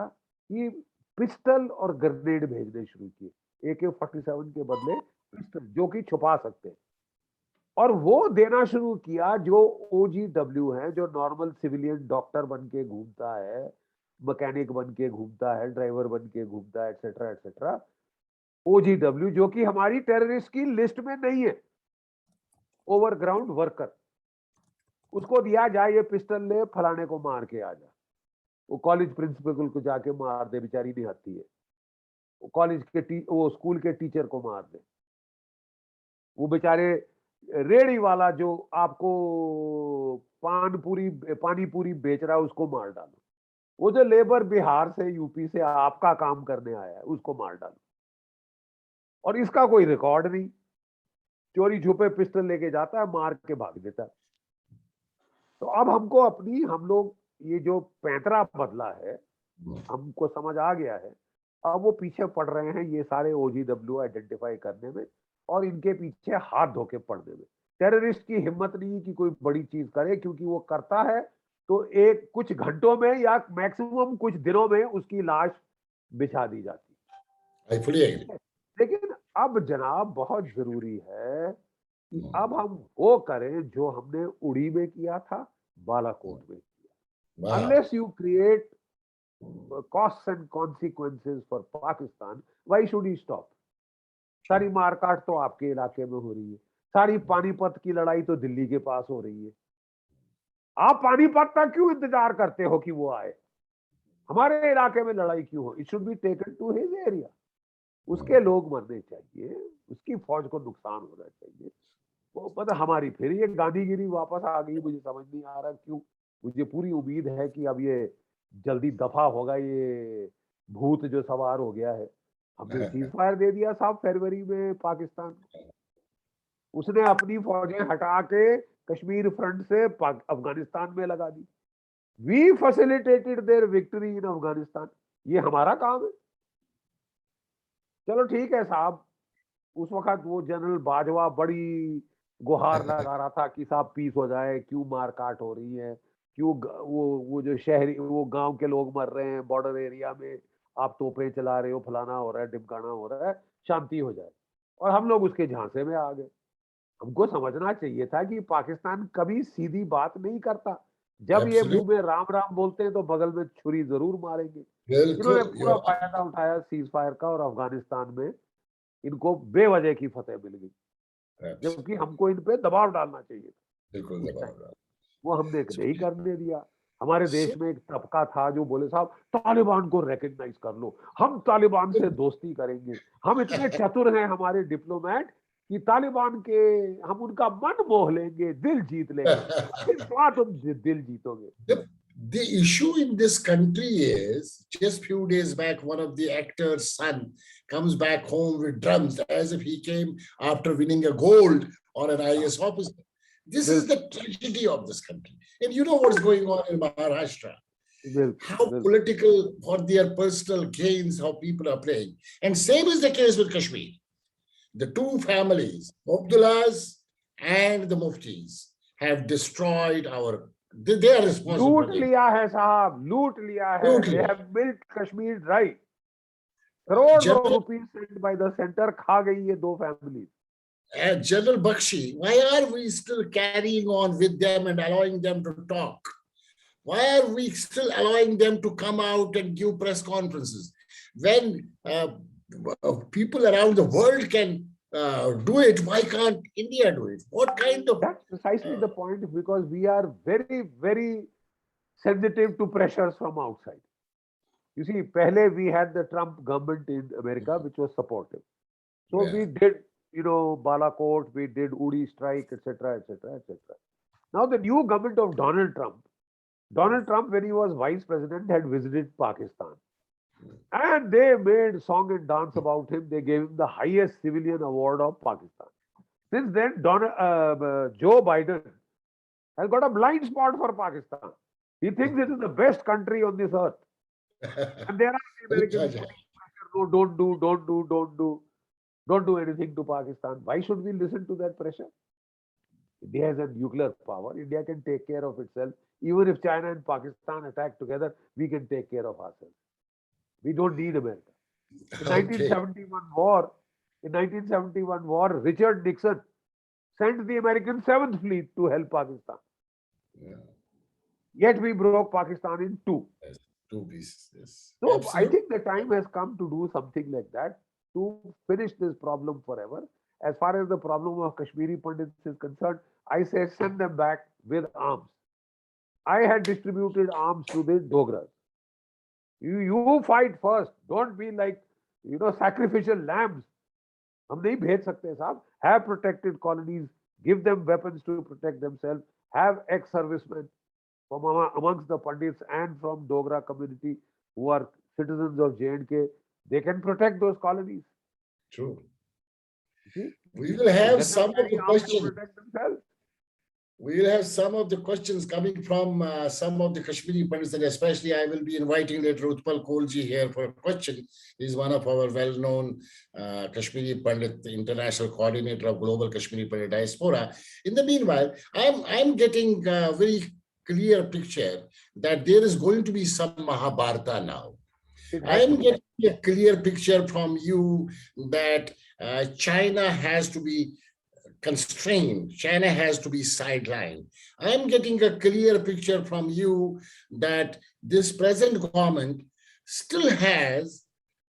कि पिस्टल और ग्रेनेड भेजने शुरू किए. AK-47 के बदले पिस्टल, जो कि छुपा सकते हैं, और वो देना शुरू किया. जो OGW है, जो नॉर्मल सिविलियन डॉक्टर बन के घूमता है, मैकेनिक बन के घूमता है, ड्राइवर बन के घूमता है, एटसेट्रा एटसेट्रा, OGW जो कि हमारी टेररिस्ट की लिस्ट में नहीं है, ओवरग्राउंड वर्कर, उसको दिया जाए ये पिस्टल ले, फलाने को मार के आ जा. वो कॉलेज प्रिंसिपल को जाके मार दे, बेचारी निहत्ती है. वो कॉलेज के वो स्कूल के टीचर को मार दे. वो बेचारे रेड़ी वाला जो आपको पानी पूरी बेच रहा है, उसको मार डालो. वो जो लेबर बिहार से, यूपी से आपका काम करने आया है, उसको मार डालो. और इसका कोई रिकॉर्ड नहीं. चोरी छुपे पिस्टल लेके जाता है, मार के भाग देता है. तो अब हम लोग ये जो पैंतरा बदला है, हमको समझ आ गया है अब वो पीछे पड़ रहे हैं ये सारे OGW आइडेंटिफाई करने में और इनके पीछे हाथ धोके पड़ने में। टेररिस्ट की हिम्मत नहीं कि कोई बड़ी चीज करे, क्योंकि वो करता है तो एक कुछ घंटों में या मैक्सिमम कुछ दिनों में उसकी लाश बिछा दी जाती I fully agree. है। लेकिन अब जनाब बहुत जरूरी है कि अब हम वो करें जो हमने उड़ी में किया था, बालाकोट में किया। Wow. Unless you create costs and consequences for Pakistan, why should he stop? सारी मारकाट तो आपके इलाके में हो रही है, सारी पानीपत की लड़ाई तो दिल्ली के पास हो रही है। आप पानीपत तक क्यों इंतजार करते हो कि वो आए? हमारे इलाके में लड़ाई क्यों हो? It should be taken to his area. उसके लोग मरने चाहिए, उसकी फौज को नुकसान होना चाहिए। वो पता हमारी फिर ये गांधीगिरी वापस आ गई, मुझे समझ नहीं आ रहा क्यों। मुझे पूरी उम्मीद है कि अब ये जल्दी दफा होगा, ये भूत जो सवार हो गया है। हमने सीज फायर दे दिया साहब फरवरी में पाकिस्तान को। उसने अपनी फौजें हटा के कश्मीर फ्रंट से अफगानिस्तान में लगा दी। We facilitated their victory in Afghanistan. ये हमारा काम है। चलो ठीक है साहब, उस वक्त वो जनरल बाजवा बड़ी गुहार लगा रहा था कि साहब पीस हो जाए, क्यों मारकाट हो रही है, क्यों वो जो शहरी वो गांव के लोग मर रहे हैं बॉर्डर एरिया में, आप तोपें चला रहे हो, फलाना हो रहा है, ढिमकाना हो रहा है, शांति हो जाए। और हम लोग उसके झांसे में आ गए। हमको समझना चाहिए था कि पाकिस्तान कभी सीधी बात नहीं करता। जब ये मुंह में राम राम बोलते हैं तो बगल में छुरी जरूर मारेंगे। इन्होंने पूरा फायदा उठाया सीज फायर का और अफगानिस्तान में इनको बेवजह की फतेह मिल गई, जबकि हमको इन पे दबाव डालना चाहिए। बिल्कुल दबाव वो हमने नहीं करने दिया। हमारे देश में एक तबका था जो बोले साहब तालिबान को रिकॉग्नाइज कर लो, हम तालिबान से दोस्ती करेंगे। हम इतने चतुर हैं हमारे डिप्लोमेट कि तालिबान के हम उनका मन मोह लेंगे, दिल जीत लेंगे। फिर क्या तुम दिल जीतोगे? The issue in this country is, just few days back, one of the actor's son comes back home with drums as if he came after winning a gold or an IAS officer. This is the tragedy of this country. And you know what's going on in Maharashtra. How political for their personal gains, how people are playing. And same is the case with Kashmir. The two families, Abdullahs and the Muftis, have destroyed our. They are responsible. लूट लिया है साहब, लूट लिया है। They have built Kashmir dry. Crore rupees sent by the center खा गई ये दो families. General Bakshi, why are we still carrying on with them and allowing them to talk? Why are we still allowing them to come out and give press conferences? When people around the world can do it, why can't India do it? What kind of... That's precisely the point, because we are very, very sensitive to pressures from outside. You see, pehle we had the Trump government in America, which was supportive. So we did, Balakot, we did Uri strike, etc., etc., etc. Now the new government of Donald Trump, when he was vice president, had visited Pakistan. And they made song and dance about him. They gave him the highest civilian award of Pakistan. Since then, Joe Biden has got a blind spot for Pakistan. He thinks it is the best country on this earth. And there are Americans putting pressure, no, don't do anything to Pakistan. Why should we listen to that pressure? India has a nuclear power. India can take care of itself. Even if China and Pakistan attack together, we can take care of ourselves. We don't need America. In 1971 war, Richard Nixon sent the American 7th Fleet to help Pakistan. Yet we broke Pakistan in two. Yes, two pieces. Yes. So absolutely. I think the time has come to do something like that to finish this problem forever. As far as the problem of Kashmiri Pandits is concerned, I say send them back with arms. I had distributed arms to the Dogras. You fight first. Don't be like, sacrificial lambs. हम नहीं भेज सकते साहब. Have protected colonies. Give them weapons to protect themselves. Have ex-servicemen from amongst the Pandits and from Dogra community who are citizens of J&K. They can protect those colonies. True. See? We will have some of the questions. We'll have some of the questions coming from some of the Kashmiri Pandits, and especially I will be inviting later Utpal Kolji here for a question. He's one of our well-known Kashmiri Pandit, the international coordinator of Global Kashmiri Pandit Diaspora. In the meanwhile, I'm getting a very clear picture that there is going to be some Mahabharata now. I'm getting a clear picture from you that China has to be constrained. China has to be sidelined. I'm getting a clear picture from you that this present government still has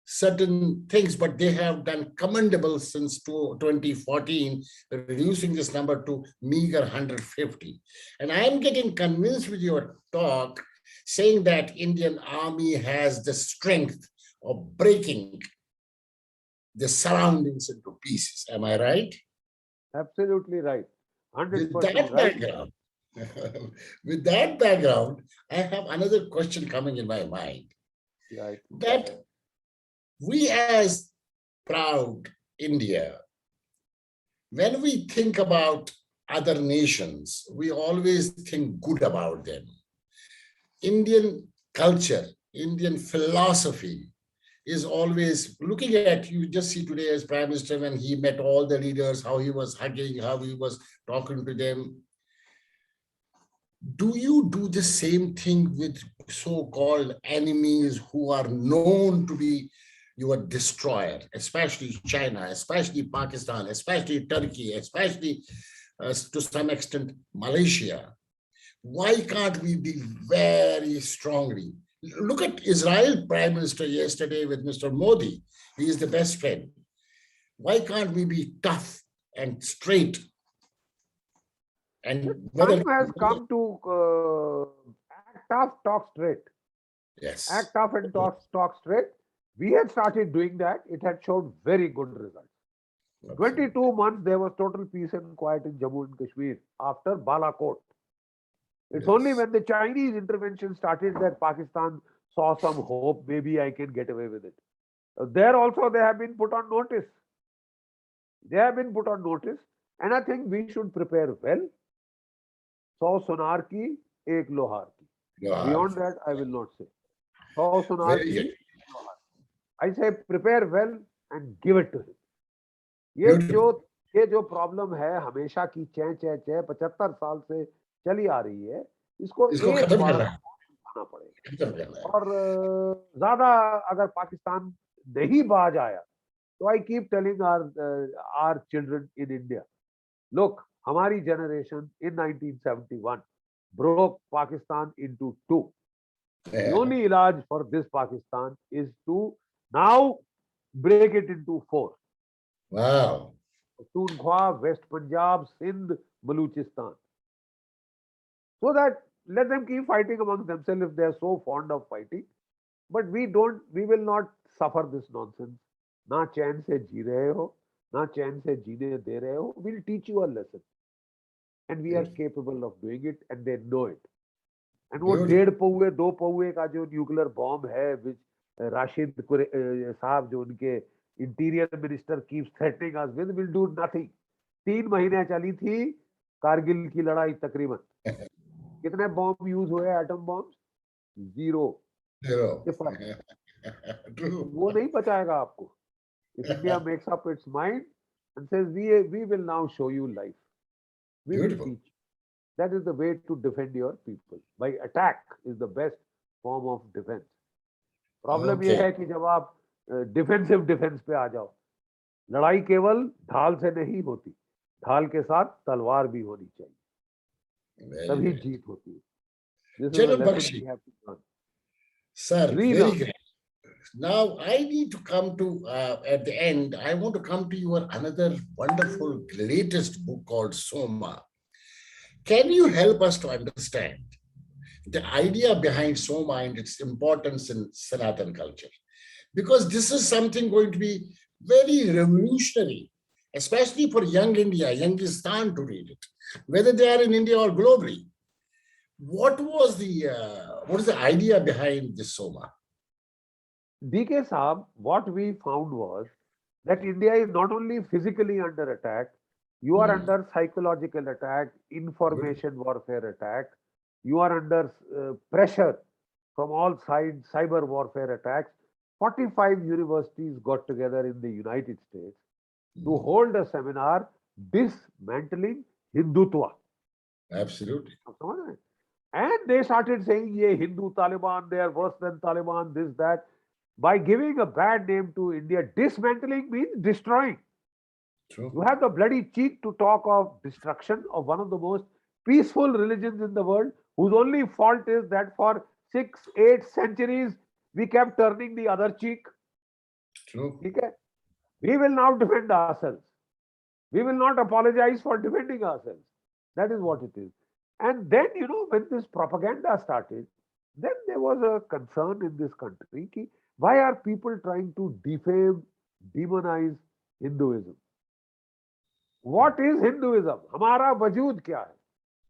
certain things, but they have done commendable since 2014, reducing this number to meager 150. And I'm getting convinced with your talk saying that Indian army has the strength of breaking the surroundings into pieces. Am I right? Absolutely right. 100% With that right. background, with that background, I have another question coming in my mind. Right. That we as proud India, when we think about other nations, we always think good about them. Indian culture, Indian philosophy is always looking at, you just see today as Prime Minister when he met all the leaders, how he was hugging, how he was talking to them. Do you do the same thing with so-called enemies who are known to be your destroyer, especially China, especially Pakistan, especially Turkey, especially to some extent Malaysia? Why can't we be very strongly? Look at Israel Prime Minister yesterday with Mr. Modi. He is the best friend. Why can't we be tough and straight? And Time has come to act tough, talk straight. yes, Act tough and talk straight. We had started doing that. It had shown very good results. 22 months, there was total peace and quiet in Jammu and Kashmir after Balakot. It's only when the Chinese intervention started that Pakistan saw some hope, maybe I can get away with it. There also, they have been put on notice. They have been put on notice. And I think we should prepare well. 100 sonar ki, ek lohar ki. Beyond that, I will not say. 100 sonar ki, ek lohar. I say prepare well and give it to him. ये जो problem है हमेशा की चै चै चै 75 साल से चली आ रही है, इसको एक बार उठाना पड़ेगा। और ज्यादा अगर पाकिस्तान नहीं बाज आया तो I keep telling our children in India, look, हमारी generation in 1971 broke Pakistan into two. The only ilaj for this Pakistan is to now break it into four. Wow. Tunkhwa, West Punjab, Sindh, Baluchistan. So that let them keep fighting among themselves if they are so fond of fighting. But we will not suffer this nonsense. ना चैन से जी रहे हो, ना चैन से जीने दे रहे हो. We'll teach you a lesson. And we are capable of doing it and they know it. And वो 1.5 पौवे 2 पौवे का जो न्यूक्लियर बॉम्ब है, which राशिद साहब जो उनके interior minister keeps threatening us with, will do nothing. 3 महीने चली थी कारगिल की लड़ाई तकरीबन. कितने बॉम्ब यूज हुए एटम बॉम्ब? 0. वो नहीं बचाएगा आपको. If India makes up its mind and says we will now show you life, we will teach. That is the way to defend your people. By attack is the best form of defense. Problem ये है कि जब आप defensive defence पे आ जाओ, लड़ाई केवल ढाल से नहीं होती, ढाल के साथ तलवार भी होनी चाहिए, तभी जीत होती है. चलो Bakshi, sir, very good. Now I need to come to at the end. I want to come to your another wonderful latest book called Soma. Can you help us to understand the idea behind Soma and its importance in Sanatan culture? Because this is something going to be very revolutionary, especially for young India, Youngistan to read it, whether they are in India or globally. What is the idea behind this Soma? DK Saab, what we found was that India is not only physically under attack, You are Hmm. under psychological attack, information warfare attack. You are under pressure from all sides, cyber warfare attacks. 45 universities got together in the United States to hold a seminar dismantling Hindutva. Absolutely. आप समझ रहे हैं? And they started saying, "ये Hindu Taliban, they are worse than Taliban, this, that." By giving a bad name to India, dismantling means destroying. True. You have the bloody cheek to talk of destruction of one of the most peaceful religions in the world, whose only fault is that for 6, 8 centuries we kept turning the other cheek. True. ठीक है? We will now defend ourselves. We will not apologize for defending ourselves. That is what it is. And then, when this propaganda started, then there was a concern in this country ki, why are people trying to defame, demonize Hinduism? What is Hinduism? हमारा वजूद क्या है?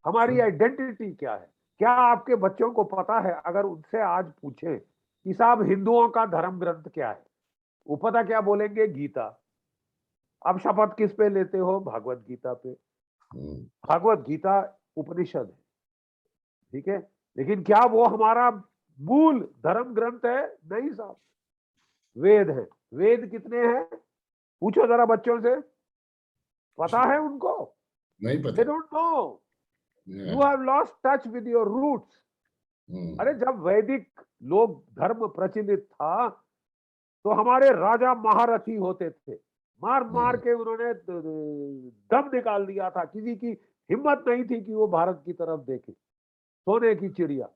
हमारी identity क्या है? क्या आपके बच्चों को पता है? अगर उनसे आज पूछे कि साहब हिंदुओं का धर्म ग्रंथ क्या है, वो पता क्या बोलेंगे? गीता। अब शपथ किस पे लेते हो? भागवत गीता पे। भागवत गीता उपनिषद है, ठीक है, लेकिन क्या वो हमारा मूल धर्म ग्रंथ है? नहीं साहब, वेद है। वेद कितने हैं? पूछो जरा बच्चों से, पता है उनको? नहीं They पता. don't know. Yeah. You have lost touch with your roots. अरे जब वैदिक लोग धर्म प्रचलित था तो हमारे राजा महारथी होते थे, मार मार के उन्होंने दम निकाल दिया था, किसी की हिम्मत नहीं थी कि वो भारत की तरफ देखे। सोने की चिड़िया।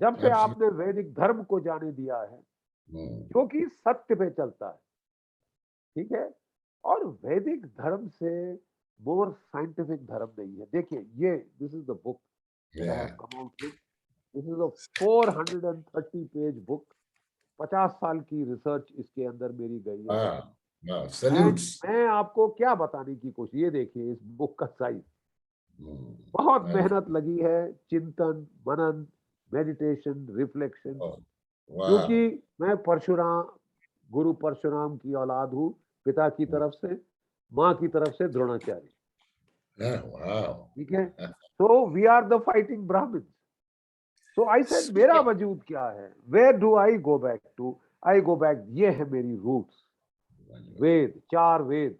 जब से आपने वैदिक धर्म को जाने दिया है, जो कि सत्य पे चलता है, ठीक है, और वैदिक धर्म से मोर साइंटिफिक धर्म नहीं है। देखिए, ये this is the book I have come out with, this is a 430 page book. 50 साल की रिसर्च इसके अंदर मेरी गई है। सैल्यूट्स। मैं आपको क्या बताने की कोशिश, ये देखिए इस बुक का साइज। बहुत मेहनत लगी है, चिंतन, मनन, मेडिटेशन, रिफ्लेक्शन, क्योंकि मैं गुरु परशुराम की औलाद हूँ, पिता की तरफ से, माँ की तरफ से द्रोणाचार्य, ठीक है। So we are the fighting Brahmins. So I said, मेरा वजूद क्या है? Where do I go back to? I go back, ये है मेरी रूट्स। वेद, 4 वेद,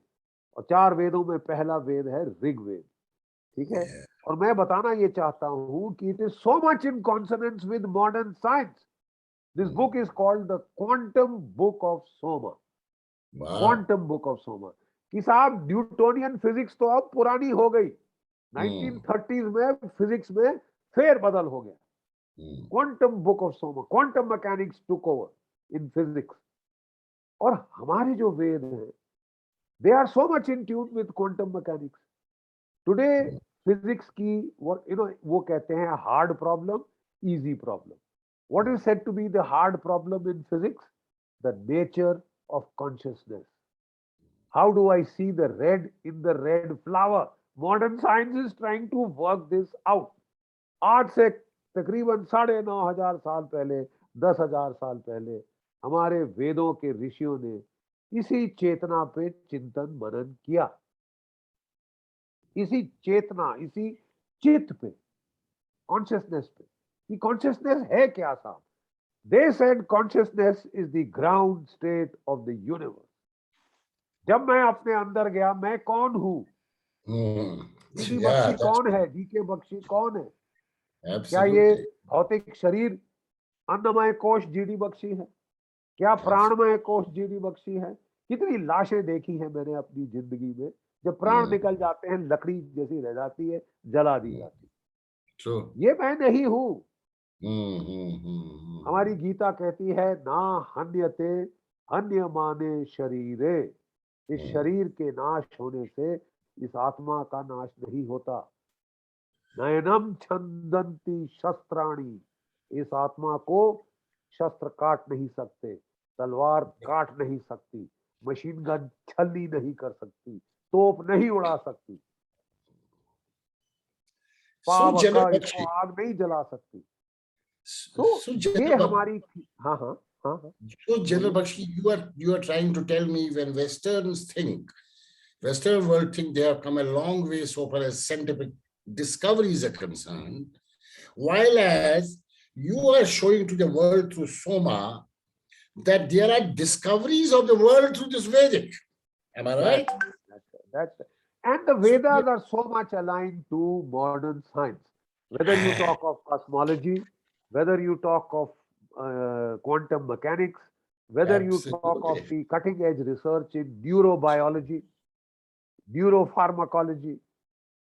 और 4 वेदों में पहला वेद है ऋग्वेद, ठीक है। और मैं बताना ये चाहता हूं कि it is so much in consonance with modern science. This book is called the quantum book of Soma. Quantum book of Soma कि साहब न्यूटोनियन फिजिक्स तो अब पुरानी हो गई, 1930s में फिजिक्स में फेर बदल हो गया। Quantum book of Soma, quantum mechanics took over in physics. और हमारे जो वेद हैं, they are so much in tune with quantum mechanics. Today physics की वो कहते हैं hard problem, easy problem. What is said to be the hard problem in physics? The nature of consciousness. How do I see the red in the red flower? Modern science is trying to work this out. आज से तकरीबन 9,500 साल पहले, 10,000 साल पहले हमारे वेदों के ऋषियों ने इसी चेतना पे चिंतन मनन किया, इसी चेतना, इसी चित्त पे, कॉन्शियसनेस पे, कि कॉन्शियसनेस है क्या साहब? They said consciousness is the ground state of the universe. जब मैं अपने अंदर गया, मैं कौन हूं? डीडी बख्शी कौन है? डीके बख्शी कौन है? क्या ये भौतिक शरीर अन्नमय कोश जीडी बख्शी है? क्या प्राणमय कोश जीडी बख्शी है? कितनी लाशें देखी हैं मैंने अपनी जिंदगी में, जब प्राण निकल जाते हैं लकड़ी जैसी रह जाती है, जला दी जाती। ये मैं नहीं हूं। हमारी गीता कहती है, ना हन्यते हन्यमाने शरीरे। इस शरीर के नाश होने से इस आत्मा का नाश नहीं होता। नयनम छंदंती शस्त्राणी। इस आत्मा को शस्त्र काट नहीं सकते, तलवार काट नहीं सकती, मशीन गन छलनी नहीं कर सकती, तोप नहीं उड़ा सकती, पावक इसको आग नहीं जला सकती। तो ये हमारी, हाँ हाँ हाँ। So, General Bakshi, you are trying to tell me when Westerns think Western world think they have come a long way so far as scientific discoveries are concerned, while as you are showing to the world through Soma that there are discoveries of the world through this Vedic. Am I right? That's and the Vedas are so much aligned to modern science. Whether you talk of cosmology, whether you talk of quantum mechanics, whether you talk of Absolutely. the cutting edge research in neurobiology, neuropharmacology,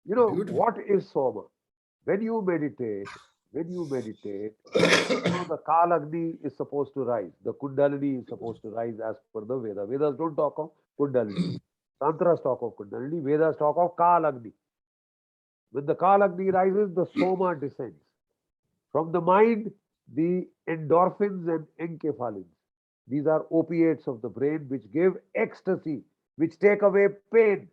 you know, Beautiful. what is Soma? When you meditate, you know, the Kalagni is supposed to rise. The Kundalini is supposed to rise as per the Veda. Vedas don't talk of Kundalini. Tantras talk of Kundalini. Vedas talk of Kalagni. When the Kalagni rises, the Soma descends. From the mind, the endorphins and enkephalins. These are opiates of the brain which give ecstasy, which take away pain.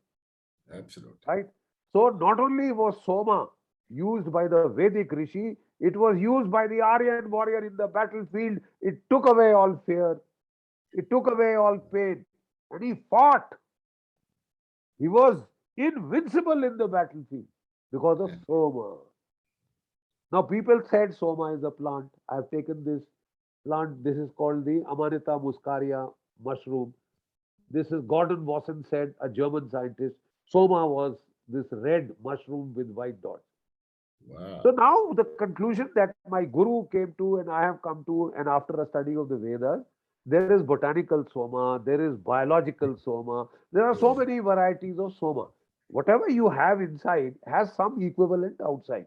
Absolutely. Right? So not only was Soma used by the Vedic Rishi, it was used by the Aryan warrior in the battlefield. It took away all fear. It took away all pain. And he fought. He was invincible in the battlefield because of Soma. Now people said Soma is a plant. I have taken this plant. This is called the Amanita muscaria mushroom. This is Gordon Wasson said, a German scientist. Soma was this red mushroom with white dots. Wow. So now the conclusion that my guru came to and I have come to, and after a study of the Vedas, there is botanical Soma, there is biological Soma, there are so many varieties of Soma. Whatever you have inside has some equivalent outside.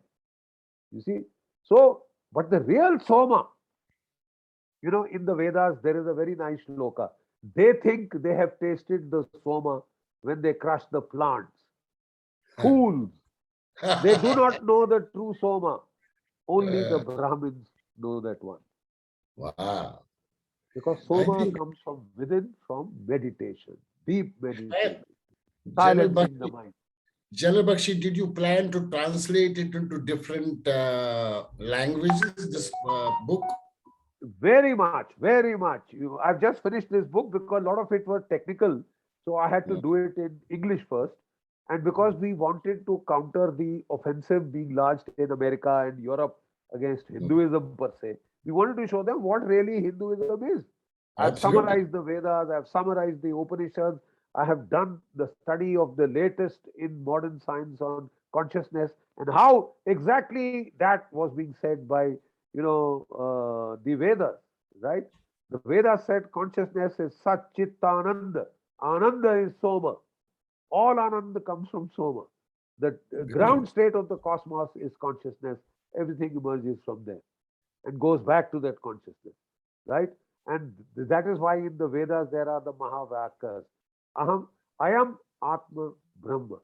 You see? So, but the real Soma, you know, in the Vedas, there is a very nice shloka. They think they have tasted the Soma when they crush the plants. Fools! They do not know the true Soma. Only the Brahmins know that one. Wow. Because I Soma think comes from within, from meditation, deep meditation, General silencing the mind. General Bakshi, did you plan to translate it into different languages, this book? Very much, very much. I've just finished this book because a lot of it was technical. So I had to do it in English first. And because we wanted to counter the offensive being lodged in America and Europe against Hinduism per se, we wanted to show them what really Hinduism is. I've Absolutely. summarized the Vedas, I've summarized the Upanishads, I have done the study of the latest in modern science on consciousness and how exactly that was being said by, you know, the Vedas, right? The Vedas said consciousness is Satchitananda. Ananda is Soma. All Ananda comes from Soma. The ground state of the cosmos is consciousness. Everything emerges from there and goes back to that consciousness, right? And that is why in the Vedas there are the Mahavakyas. I am Atma Brahma.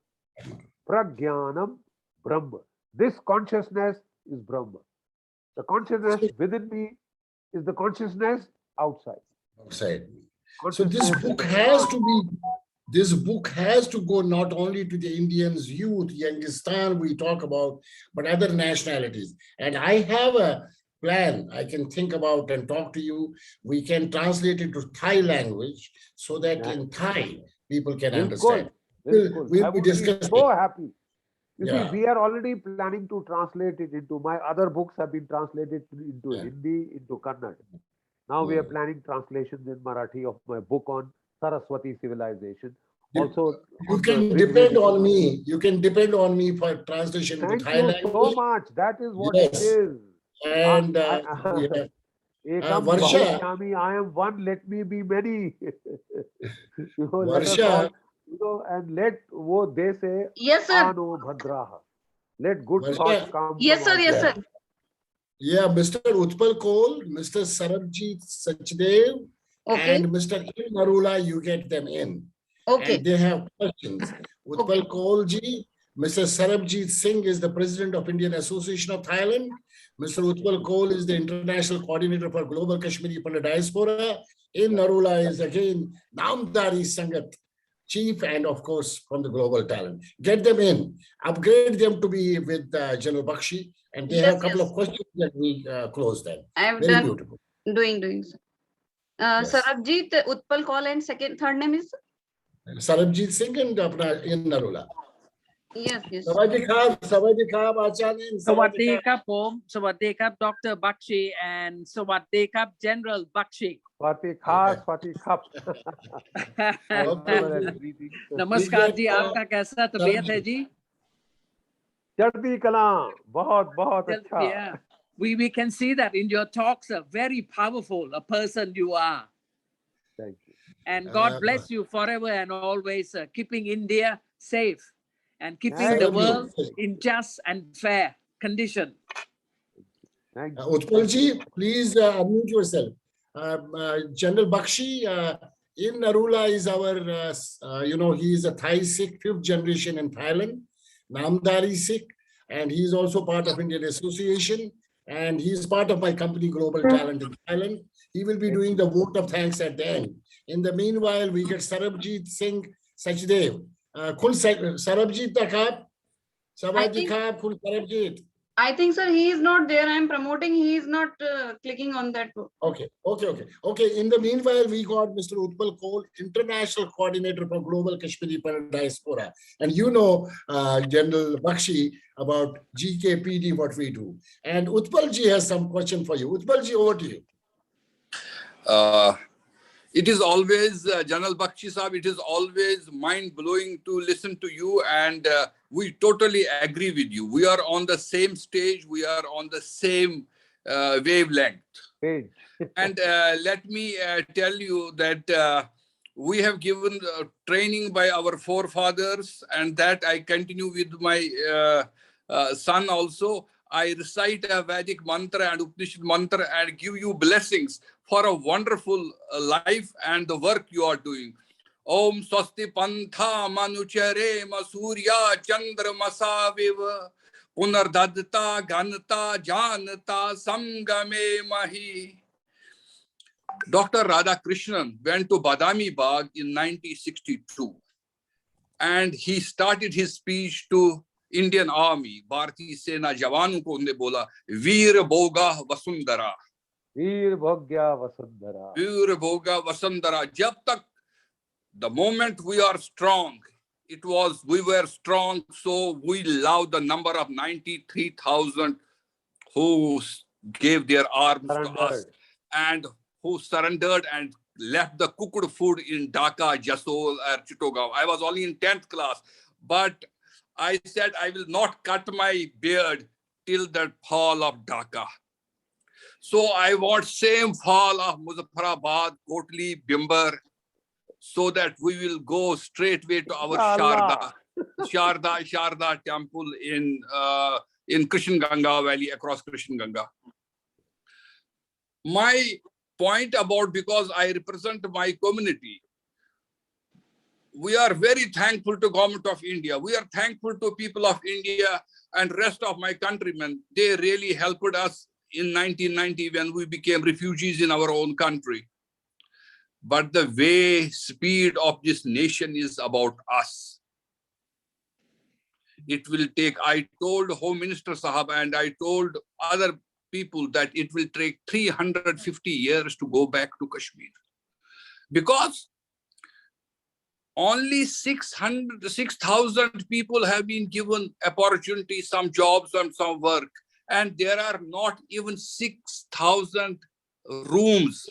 Prajnanam Brahma. This consciousness is Brahma. The consciousness within me is the consciousness outside. Outside. So this book has to be, this book has to go not only to the Indians, youth, Youngistan we talk about, but other nationalities. And I have a plan I can think about and talk to you. We can translate it to Thai language so that in Thai people can understand. We'll be discussing. So happy. You Yeah. see, we are already planning to translate it into, my other books have been translated into Hindi, into Kannada. Now we are planning translations in Marathi of my book on Saraswati civilization. Also, you can depend on me. You can depend on me for translation into Thai language. Thank you so much. That is what it is. And Varsha, I am one, let me be many. Varsha, and let wo they say, yes, sir. Ano Bhadraha. Let good thoughts come. Yes, sir. Yes, sir. Yeah, Mr. Utpal Kol, Mr. Sarabjit Sachdev, and Mr. In Narula, you get them in. Okay. And they have questions. Utpal Kol ji, Mr. Sarabjit Singh is the president of Indian Association of Thailand. Mr. Utpal Kol is the international coordinator for Global Kashmiri Pandit Diaspora. In Narula is again Namdari Sangat chief and of course from the global talent. Get them in, upgrade them to be with General Bakshi, and they have a couple of questions that we close them. I have Very done beautiful. Doing. Sarabjit, Utpal Kol and third name is? Sarabjit Singh and in Narula. Yes, yes. Savadi Khab, Acharya, สวัสดีครับผมสวัสดีครับ Dr. Bakshi and สวัสดีครับ General Bakshi Fatih Khas, Fatih Khap. Okay. नमस्कार जी आपका कैसा तबीयत है जी चढ़ती कला बहुत बहुत अच्छा. Yeah. We can see that in your talks are very powerful a person you are Thank you. and God bless you forever and always keeping India safe and keeping the Thank you. world in just and fair condition. Thank you. Utpalji, please unmute yourself. General Bakshi in Narula is our, he is a Thai Sikh, 5th generation in Thailand, Namdari Sikh, and he is also part of Indian Association, and he is part of my company, Global Talent in Thailand. He will be doing the vote of thanks at the end. In the meanwhile, we get Sarabjit Singh Sachdev. Sarabjit Takab, Savadi Khab, Khun Sarabjit. I think, sir, he is not there. I am promoting. He is not clicking on that. Okay. In the meanwhile, we got Mr. Utpal Kol, International Coordinator for Global Kashmiri Pandit Diaspora. And you know, General Bakshi, about GKPD, what we do. And Utpalji has some question for you. Utpalji, over to you. It is always, General Bakshi Sahab, it is always mind-blowing to listen to you, and we totally agree with you. We are on the same stage, we are on the same wavelength. Page. And let me tell you that we have given training by our forefathers, and that I continue with my son also. I recite a Vedic mantra and Upanishad mantra and give you blessings for a wonderful life and the work you are doing. Om Swasti Pantha Manuchere Masurya Chandra Masaviva Punardadta Ganata Janata Samgame Mahi. Dr. Radhakrishnan went to Badami Bagh in 1962, and he started his speech to Indian Army. Bharati Sena Jawanon ko unne bola, Veer Bhoga Vasundhara. Veer Bhogya Vasundhara. Veer Bhoga Vasundhara. Jab tak, the moment we are strong, we were strong, so we allowed the number of 93,000 who gave their arms to us and who surrendered and left the cooked food in Dhaka, Jasol, or Chittagong. I was only in 10th class, but I said I will not cut my beard till the fall of Dhaka. So I want same fall of Muzaffarabad, Kotli, Bimbar, so that we will go straightway to our Sharda temple in Krishan Ganga Valley, across Krishan Ganga. My point about, because I represent my community, we are very thankful to Government of India. We are thankful to people of India and rest of my countrymen. They really helped us in 1990 when we became refugees in our own country. But the speed of this nation is about us. It will take, I told Home Minister Sahab and I told other people that it will take 350 years to go back to Kashmir. Because only 6,000 people have been given opportunity, some jobs and some work. And there are not even 6,000 rooms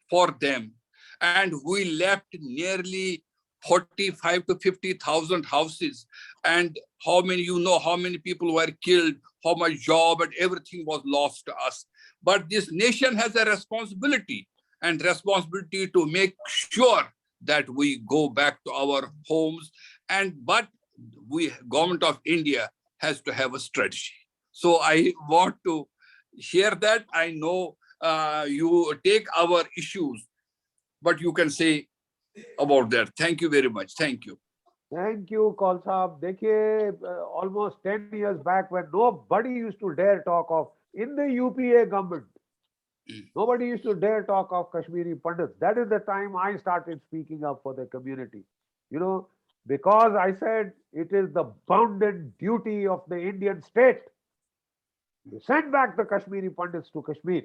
for them. And we left nearly 45 to 50,000 houses. And how many people were killed, how much job and everything was lost to us. But this nation has a responsibility to make sure that we go back to our homes. But Government of India has to have a strategy. So I want to share that. I know you take our issues, but you can say about that. Thank you very much. Thank you. Thank you, Kaul Sahab. Dekhiye, almost 10 years back, when nobody used to dare talk of, in the UPA government, nobody used to dare talk of Kashmiri Pandits. That is the time I started speaking up for the community. You know, because I said it is the bounden duty of the Indian state to send back the Kashmiri Pandits to Kashmir.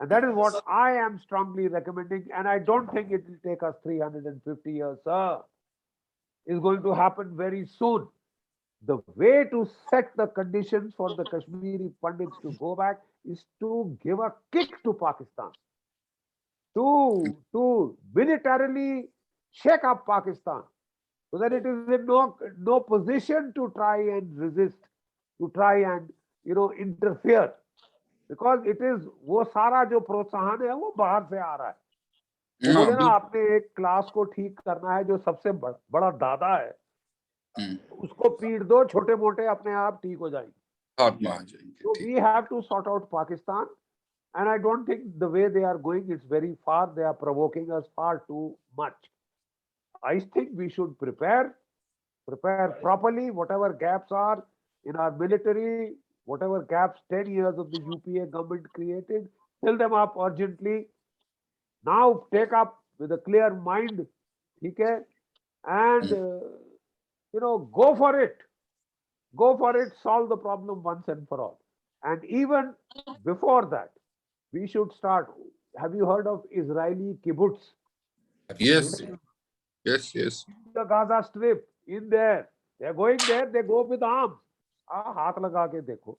And that is what I am strongly recommending. And I don't think it will take us 350 years, sir. is going to happen very soon. The way to set the conditions for the Kashmiri Pandits to go back is to give a kick to Pakistan, to militarily shake up Pakistan, so that it is in no position to try and resist, to try and interfere, because it is वो सारा जो प्रोत्साहन है वो बाहर से आ रहा है. वो बोले ना आपने एक क्लास को ठीक करना है, जो सबसे बड़ा दादा है उसको पीट दो, छोटे मोटे अपने आप ठीक हो जाएंगे. So we have to sort out Pakistan, and I don't think the way they are going, it's very far. They are provoking us far too much. I think we should prepare properly. Whatever gaps are in our military, whatever gaps 10 years of the UPA government created, fill them up urgently. Now take up with a clear mind, okay, and go for it. Go for it. Solve the problem once and for all. And even before that, we should start. Have you heard of Israeli kibbutz? Yes. The Gaza Strip, in there. They're going there, they go with arms. Haath laga ke dekho.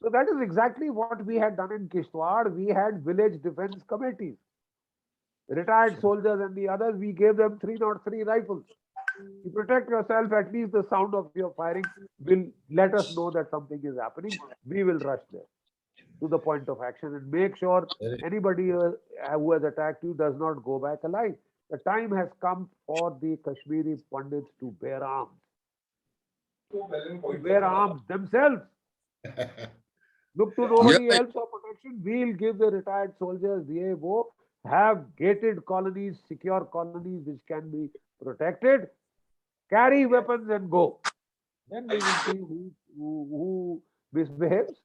So that is exactly what we had done in Kishtwar. We had village defense committees. Retired soldiers and the others, we gave them 303 rifles. You protect yourself, at least the sound of your firing will let us know that something is happening. We will rush there to the point of action and make sure anybody who has attacked you does not go back alive. The time has come for the Kashmiri Pandits to bear arms. To bear arms themselves. Look to nobody else for protection. We'll give the retired soldiers, they will have gated colonies, secure colonies which can be protected. Carry weapons and go. Then we will see who misbehaves.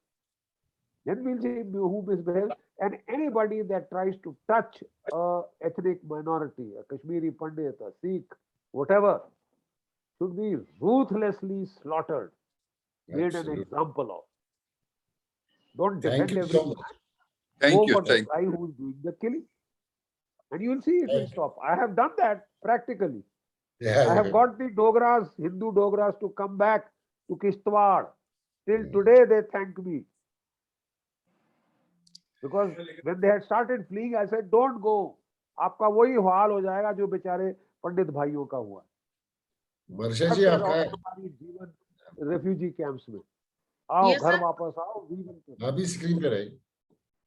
Then we'll see who misbehaves. And anybody that tries to touch an ethnic minority, a Kashmiri Pandit, a Sikh, whatever, should be ruthlessly slaughtered, made an example of. Don't defend Thank you so everyone. much. Thank you. Go for the guy who is doing the killing. And you will see it will stop. I have done that practically. I have got the Dogras, Hindu Dogras, to come back to Kishtwar. Till today they thank me. Because when they had started fleeing, I said, don't go. आपका वही हाल हो जाएगा जो बेचारे पंडित भाइयों का हुआ. वर्षा जी आपका जीवन रेफ्यूजी कैंप्स में. आओ Yes, घर sir. वापस आओ. अभी स्क्रीन पे रहे.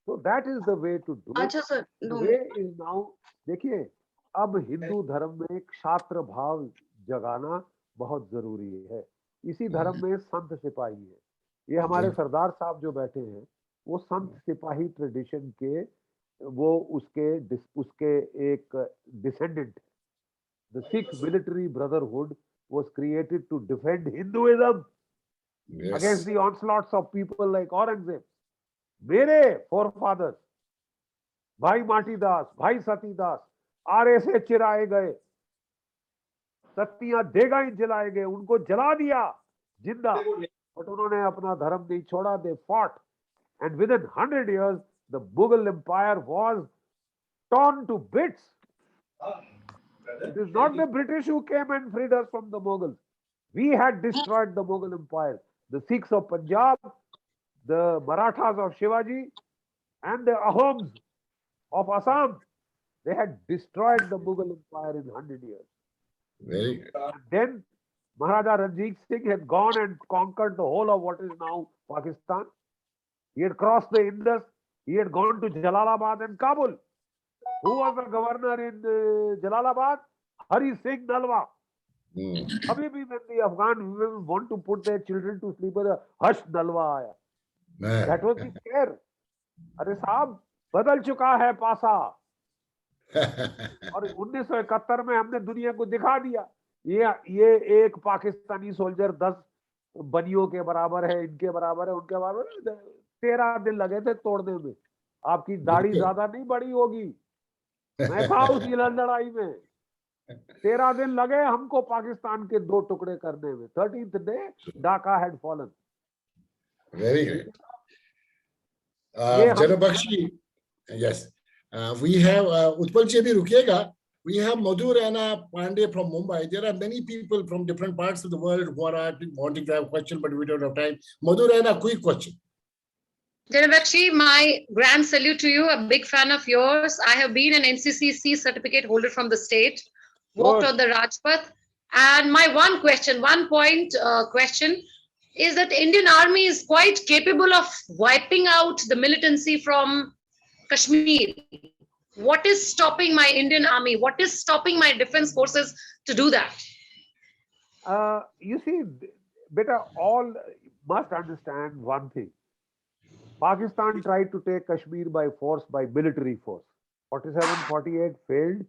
So that is the way to do it. अच्छा sir, The 2 way is now, देखिए अब हिंदू धर्म में क्षात्र भाव जगाना बहुत जरूरी है. इसी धर्म में संत सिपाही है. ये हमारे सरदार साहब जो बैठे हैं वो संत सिपाही ट्रेडिशन के वो उसके एक descendant. The Sikh military brotherhood was created to defend Hinduism against the onslaughts of people like Aurangzeb. मेरे forefathers, भाई माटीदास, भाई सतीदास, आरे से चिराए गए, सत्तियां देगाई जलाए गए, उनको जला दिया जिंदा, but उन्होंने अपना धर्म नहीं छोड़ा. They fought, and within 100 years, the Mughal Empire was torn to bits. It is not the British who came and freed us from the Mughals. We had destroyed the Mughal Empire. The Sikhs of Punjab, the Marathas of Shivaji, and the Ahoms of Assam, they had destroyed the Mughal Empire in 100 years. Very good. And then Maharaja Ranjit Singh had gone and conquered the whole of what is now Pakistan. He had crossed the Indus. He had gone to Jalalabad and Kabul. Who was the governor in Jalalabad? Hari Singh Nalwa. Abhi bhi when the Afghan women want to put their children to sleep, Harsh Nalwa aaya. That was the scare. अरे साहब बदल चुका है पासा. और 1971 में हमने दुनिया को दिखा दिया ये एक पाकिस्तानी सोल्जर 10 बनियों के बराबर है, इनके बराबर है, उनके बराबर है. 13 दिन लगे थे तोड़ने में. आपकी दाढ़ी ज्यादा नहीं बड़ी होगी. मैं था उस लड़ाई में. 13 दिन लगे हमको पाकिस्तान के 2 टुकड़े करने में. 13th day Dhaka had fallen. Very great. Jana Bakshi, yes. We have Utpal ji, abhi rukiega. We have Madhu Rana Pandey from Mumbai. There are many people from different parts of the world who are wanting to have a question, but we don't have time. Madhu Rana, quick question. Janabakshi, my grand salute to you. A big fan of yours. I have been an NCCC certificate holder from the state, walked Good. on the Rajpath. And my one question, question is that Indian Army is quite capable of wiping out the militancy from Kashmir. What is stopping my Indian Army? What is stopping my defense forces to do that? You see, beta, all must understand one thing. Pakistan tried to take Kashmir by force, by military force. 47, 48 failed,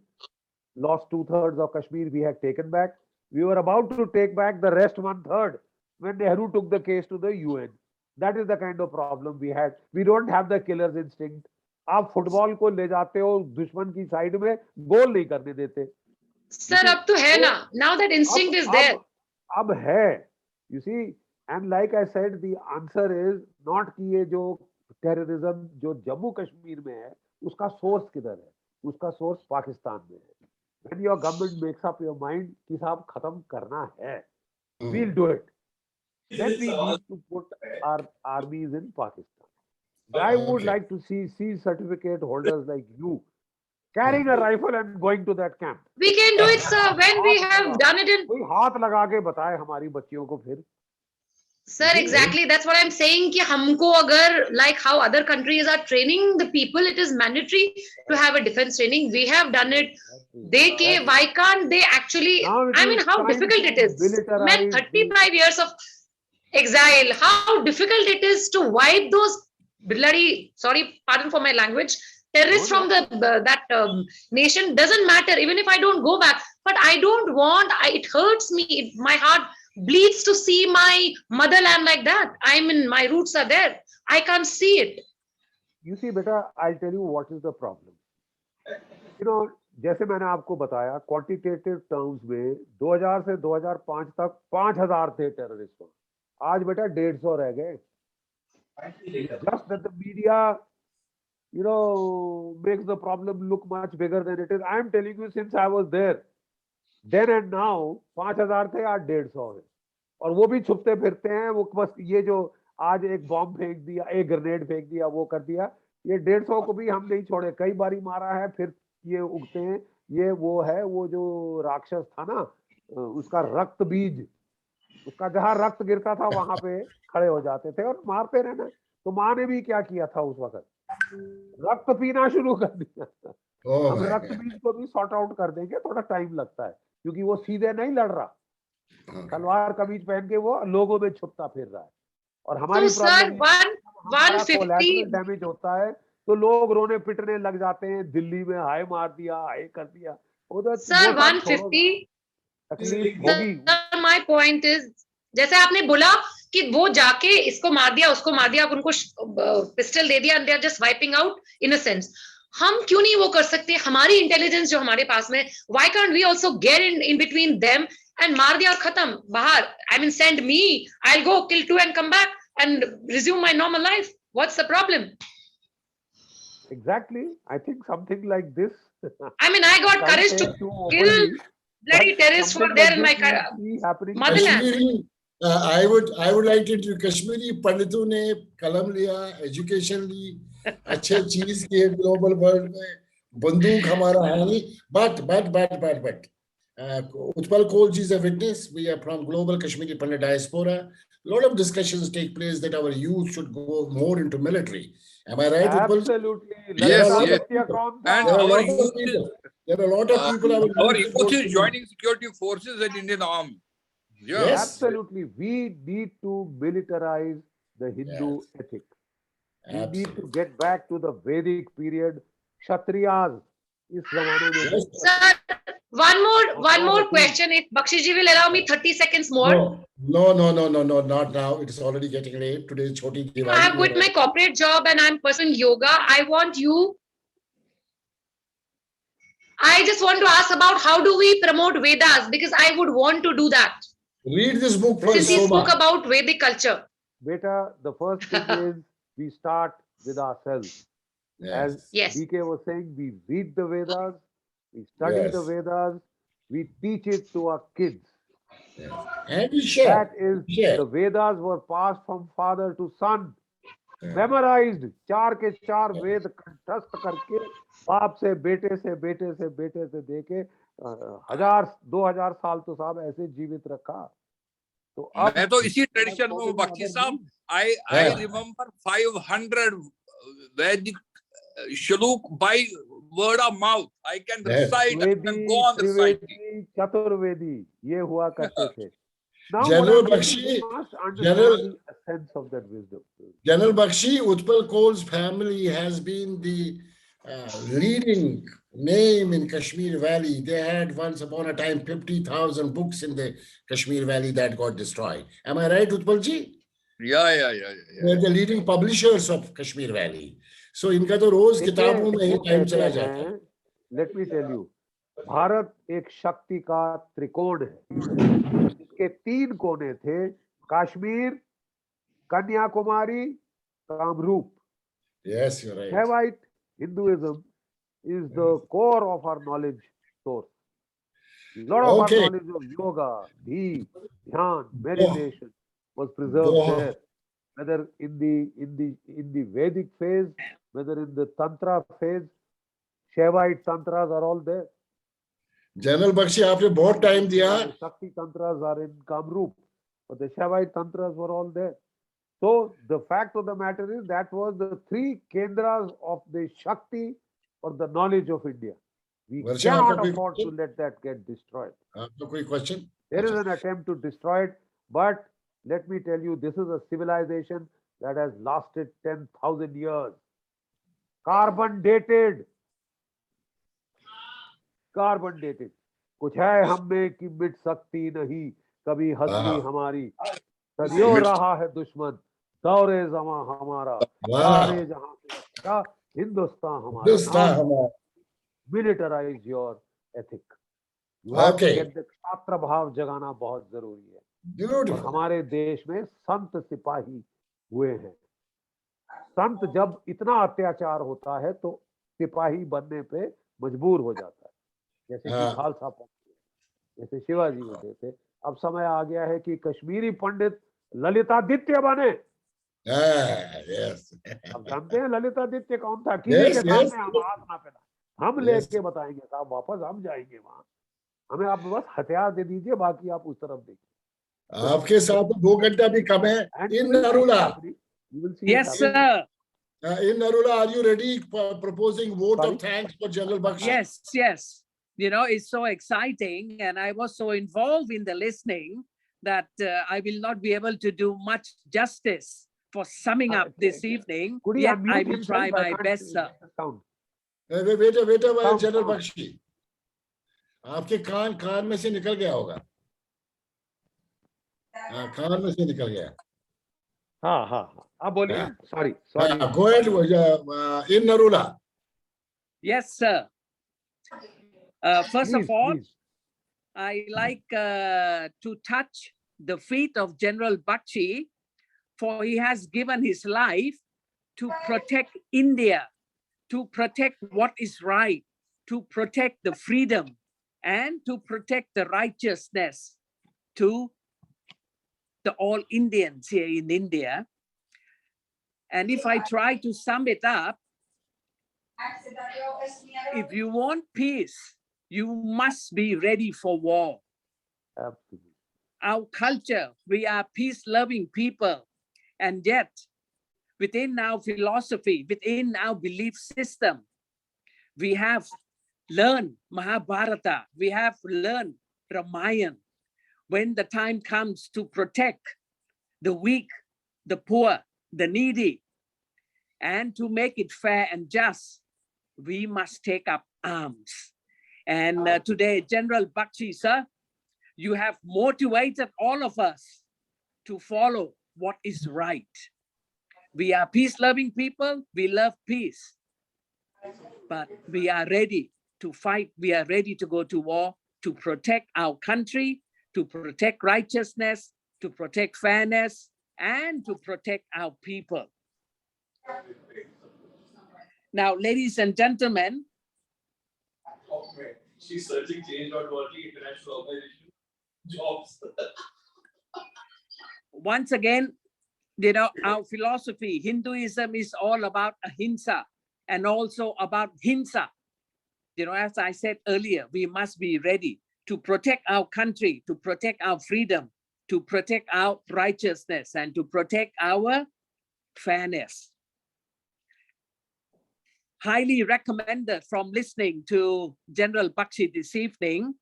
lost 2/3 of Kashmir we had taken back. We were about to take back the rest 1/3 when Nehru took the case to the UN. That is the kind of problem we had. We don't have the killer's instinct. आप football को ले जाते हो दुश्मन की side में, गोल नहीं करने देते. Sir, up to hai na. Now that instinct is there. अब है. You see, and like I said, the answer is not कि ये जो terrorism जो जम्मू कश्मीर में है, उसका source किधर है? उसका source पाकिस्तान में है. When your government makes up your mind कि साहब खत्म करना है, we'll do it. Then we need to put our armies in Pakistan. I would like to see certificate holders like you carrying a rifle and going to that camp. We can do it, sir, when we have done it in. कोई हाथ लगा के बताए हमारी बच्चियों को फिर. Sir, exactly. That's what I'm saying. कि हमको अगर like how other countries are training the people, it is mandatory to have a defense training. We have done it. Why can't they actually? Now it I mean, is how time difficult to it is. militarize Man, 35 years of exile. How difficult it is to wipe those bloody, sorry, pardon for my language, terrorists from that nation. Doesn't matter. Even if I don't go back, but I don't want. It hurts me. My heart bleeds to see my motherland like that. I mean, my roots are there. I can't see it. You see, beta, I'll tell you what is the problem. You know, जैसे मैंने आपको बताया, quantitative terms में 2000 से 2005 तक 5000 थे terrorist. आज बेटा 150 रह गए. Just that the media, you know, makes the problem look much bigger than it is. I am telling you, since I was there, then and now, 5000 थे, आज 150 है. और वो भी छुपते फिरते हैं. वो बस ये जो आज एक बॉम्ब फेंक दिया, एक ग्रेनेड फेंक दिया, वो कर दिया. ये 150 को भी हम नहीं छोड़े. कई बारी मारा है, फिर ये उगते हैं. ये वो है, वो जो राक्षस था ना, उसका रक्त बीज, उसका जहां रक्त गिरता था वहां पे खड़े हो जाते थे और मारते रहना. तो माँ ने भी क्या किया था उस वक्त? रक्त पीना शुरू कर दिया. हम रक्त बीज को भी सॉर्ट आउट कर देंगे, थोड़ा टाइम लगता है क्योंकि वो सीधे नहीं लड़ रहा. सलवार कमीज पहन के वो लोगों में छुपता फिर रहा है. और हमारी प्रॉब्लम डैमेज होता है तो लोग रोने पिटने लग जाते हैं. दिल्ली में हाय मार दिया, हाय कर दिया. उधर सर 150 तकलीफ होगी. माय पॉइंट इज, जैसे आपने बोला कि वो जाके इसको मार दिया, उसको मार दिया, उनको पिस्टल दे दिया and they are just wiping out innocence. हम क्यों नहीं वो कर सकते? हमारी इंटेलिजेंस जो हमारे पास में, why can't we also get in between them and मार दिया और खत्म, बाहर. I mean send me, I will go kill 2 and come back and resume my normal life. What's the problem? Exactly. I think something like this. I mean, I got courage to kill bloody terrorists who are there in my motherland. Kashmiri, I would like to introduce Kashmiri पंडितों ने कलम लिया, education ली, अच्छे चीज के global world में. बंदूक हमारा है नहीं. But Utpal Kolji is a witness. We are from Global Kashmiri Pandit Diaspora. A lot of discussions take place that our youth should go more into military. Am I right? Absolutely. Yes, yes. And our youth is, there are a lot of people. our youth is joining security forces and Indian Army. Yeah. Yes. Absolutely. We need to militarize the Hindu ethic. We need to get back to the Vedic period. Kshatriyas. Sir, one more question. If Bakshi ji will allow me 30 seconds more. No, not now. It is already getting late. Today is Choti Diwali. I have quit my corporate job and I'm pursuing yoga. I just want to ask about how do we promote Vedas, because I would want to do that. Read this book first. Since he spoke about Vedic culture. Beta, the first thing is we start with ourselves. As Yes. DK was saying, we read the Vedas, We study the Yes. Vedas, we teach it to our kids. Yes. And we share. That is, Share. the Vedas were passed from father to son, Yeah. memorized, 4 के 4 वेद कंठस्थ करके बाप से बेटे से बेटे से बेटे से देके 1000-2000 साल तो साहब ऐसे जीवित रखा. तो अब मैं तो इसी ट्रेडिशन में हूँ बख्शी साहब. I Yeah. remember 500 Vedic shlok by word of mouth. I can Yes. recite. I can वेदी, go on reciting. Trivedi, Chaturvedi ये हुआ करते थे. Now General what I'm saying is, Bakshi, we must understand General- the essence of that wisdom. General Bakshi, Utpal Kol's family has been the leading name in Kashmir Valley. They had once upon a time 50,000 books in the Kashmir Valley that got destroyed. Am I right, Utpal ji? Yeah. They're the leading publishers of Kashmir Valley. So इनका तो रोज देखिए, किताबों में ही वो time कहते चला जाता है. हैं, let me tell you, Bharat एक शक्ति का त्रिकोण है. इसके 3 कोने थे, Kashmir, Kanyakumari, Kamrup. Yes, you're right. Shaivite Hinduism is the core of our knowledge source. Lot of Okay. our knowledge of yoga, dhyan, meditation was preserved Wow. there. Whether in the Vedic phase, whether in the Tantra phase, Shaivite Tantras are all there. General Bakshi आपने बहुत time दिया. The Shakti Tantras are in Kamrup, but the Shaivite Tantras were all there. So the fact of the matter is that was the 3 kendras of the Shakti or the knowledge of India. We Varsha, cannot आपका कोई afford to question? let that get destroyed. आपका कोई question? There is an attempt to destroy it, but let me tell you, this is a civilization that has lasted 10,000 years. Carbon dated. Carbon dated. कुछ है हम में कि मिट सकती नहीं कभी हस्ती हमारी. सदियों रहा है दुश्मन दौरे जमा हमारा. सारे जहां से अच्छा हिंदुस्तान हमारा. हिंदुस्तान हमारा. Militarize your ethic. You have Okay. to get the छात्र भाव जगाना बहुत जरूरी है. और Beautiful. हमारे देश में संत सिपाही हुए हैं. संत जब इतना अत्याचार होता है तो सिपाही बनने पे मजबूर हो जाता है. जैसे कि खालसा पंथ, जैसे शिवाजी होते थे. अब समय आ गया है कि कश्मीरी पंडित ललितादित्य बने. Yes. अब जानते हैं ललितादित्य कौन था? किसी Yes, के yes. सामने हम हाथ ना फैला. हम लेके बताएंगे साहब, वापस हम जाएंगे वहां. हमें आप बस हथियार दे दीजिए, बाकी आप उस तरफ देखिए. आपके साथ 2 घंटा भी कम है. And In you will see it Narula, happening. You will see it Yes, happening. sir. in Narula, are you ready for proposing vote Sorry? of thanks for General Bakshi? Yes. You know, it's so exciting. And I was so involved in the listening that I will not be able to do much justice for summing up this evening. Could he Yet unmute I will himself? try I my can't best, see sir. the sound. Wait, Sound, General sound. Bakshi. आपके कान में से निकल गया होगा. कान में से निकल गया. हाँ. आप बोलिए. Yeah. Sorry. Go ahead. In Narula. Yes, sir. First of Please, all, please. I like to touch the feet of General Bakshi, for he has given his life to protect India, to protect what is right, to protect the freedom, and to protect the righteousness to the all Indians here in India. And if I try to sum it up, if you want peace, you must be ready for war. Absolutely. Our culture, we are peace-loving people, and yet within our philosophy, within our belief system, we have learned Mahabharata, we have learned Ramayana. When the time comes to protect the weak, the poor, the needy, and to make it fair and just, we must take up arms. And today, General Bakshi, sir, you have motivated all of us to follow what is right. We are peace-loving people, we love peace, but we are ready to fight, we are ready to go to war, to protect our country, to protect righteousness, to protect fairness, and to protect our people. Now, ladies and gentlemen, She's searching change.org, international organization, jobs. Once again, our philosophy, Hinduism is all about ahimsa and also about hinsa. As I said earlier, we must be ready to protect our country, to protect our freedom, to protect our righteousness, and to protect our fairness. Highly recommended from listening to General Bakshi this evening.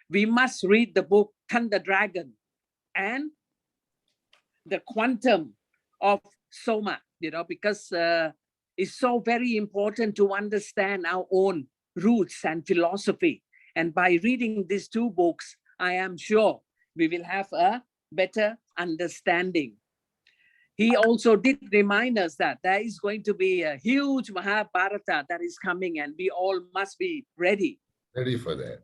We must read the book Thunder Dragon and the Quantum of Soma, because it's so very important to understand our own roots and philosophy. And by reading these two books, I am sure we will have a better understanding. He also did remind us that there is going to be a huge Mahabharata that is coming, and we all must be ready. Ready for that.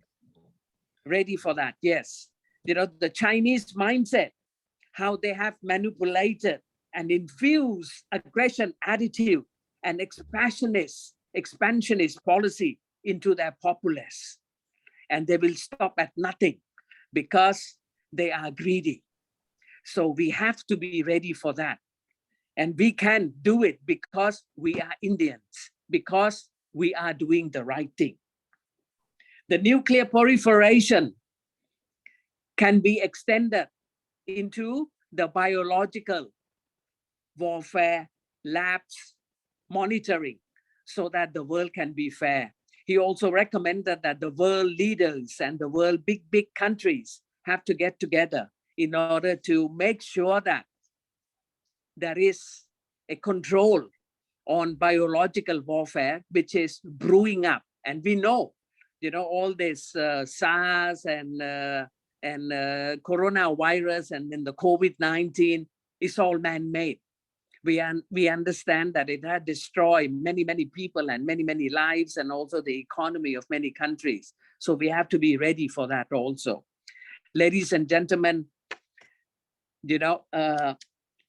Ready for that, yes. The Chinese mindset, how they have manipulated and infused aggression attitude and expansionist policy into their populace. And they will stop at nothing because they are greedy. So we have to be ready for that. And we can do it because we are Indians, because we are doing the right thing. The nuclear proliferation can be extended into the biological warfare labs monitoring so that the world can be fair. He also recommended that the world leaders and the world big countries have to get together in order to make sure that there is a control on biological warfare, which is brewing up. And we know, all this SARS and coronavirus and then the COVID-19 is all man-made. We understand that it had destroyed many people and many lives, and also the economy of many countries. So we have to be ready for that also. Ladies and gentlemen,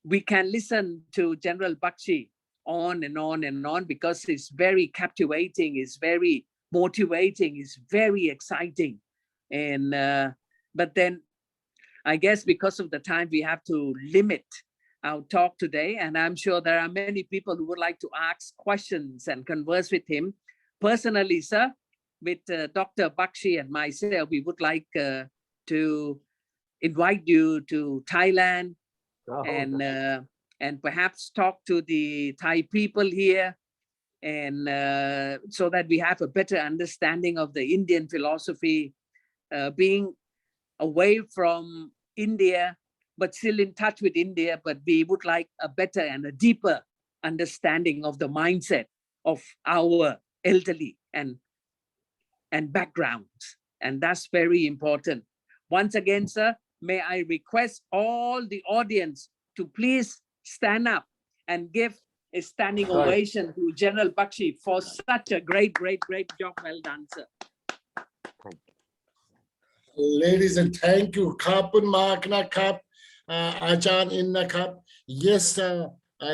we can listen to General Bakshi on and on because it's very captivating, it's very motivating, it's very exciting. And but then I guess because of the time, we have to limit our talk today. And I'm sure there are many people who would like to ask questions and converse with him. Personally, sir, with Dr. Bakshi and myself, we would like to invite you to Thailand and perhaps talk to the Thai people here, and so that we have a better understanding of the Indian philosophy, being away from India, but still in touch with India, but we would like a better and a deeper understanding of the mindset of our elderly and backgrounds. And that's very important. Once again, sir, may I request all the audience to please stand up and give a standing ovation to General Bakshi for such a great job. Well done, sir. Ladies and thank you. Kapun Makna Kap, Achan Inna Kap. Yes,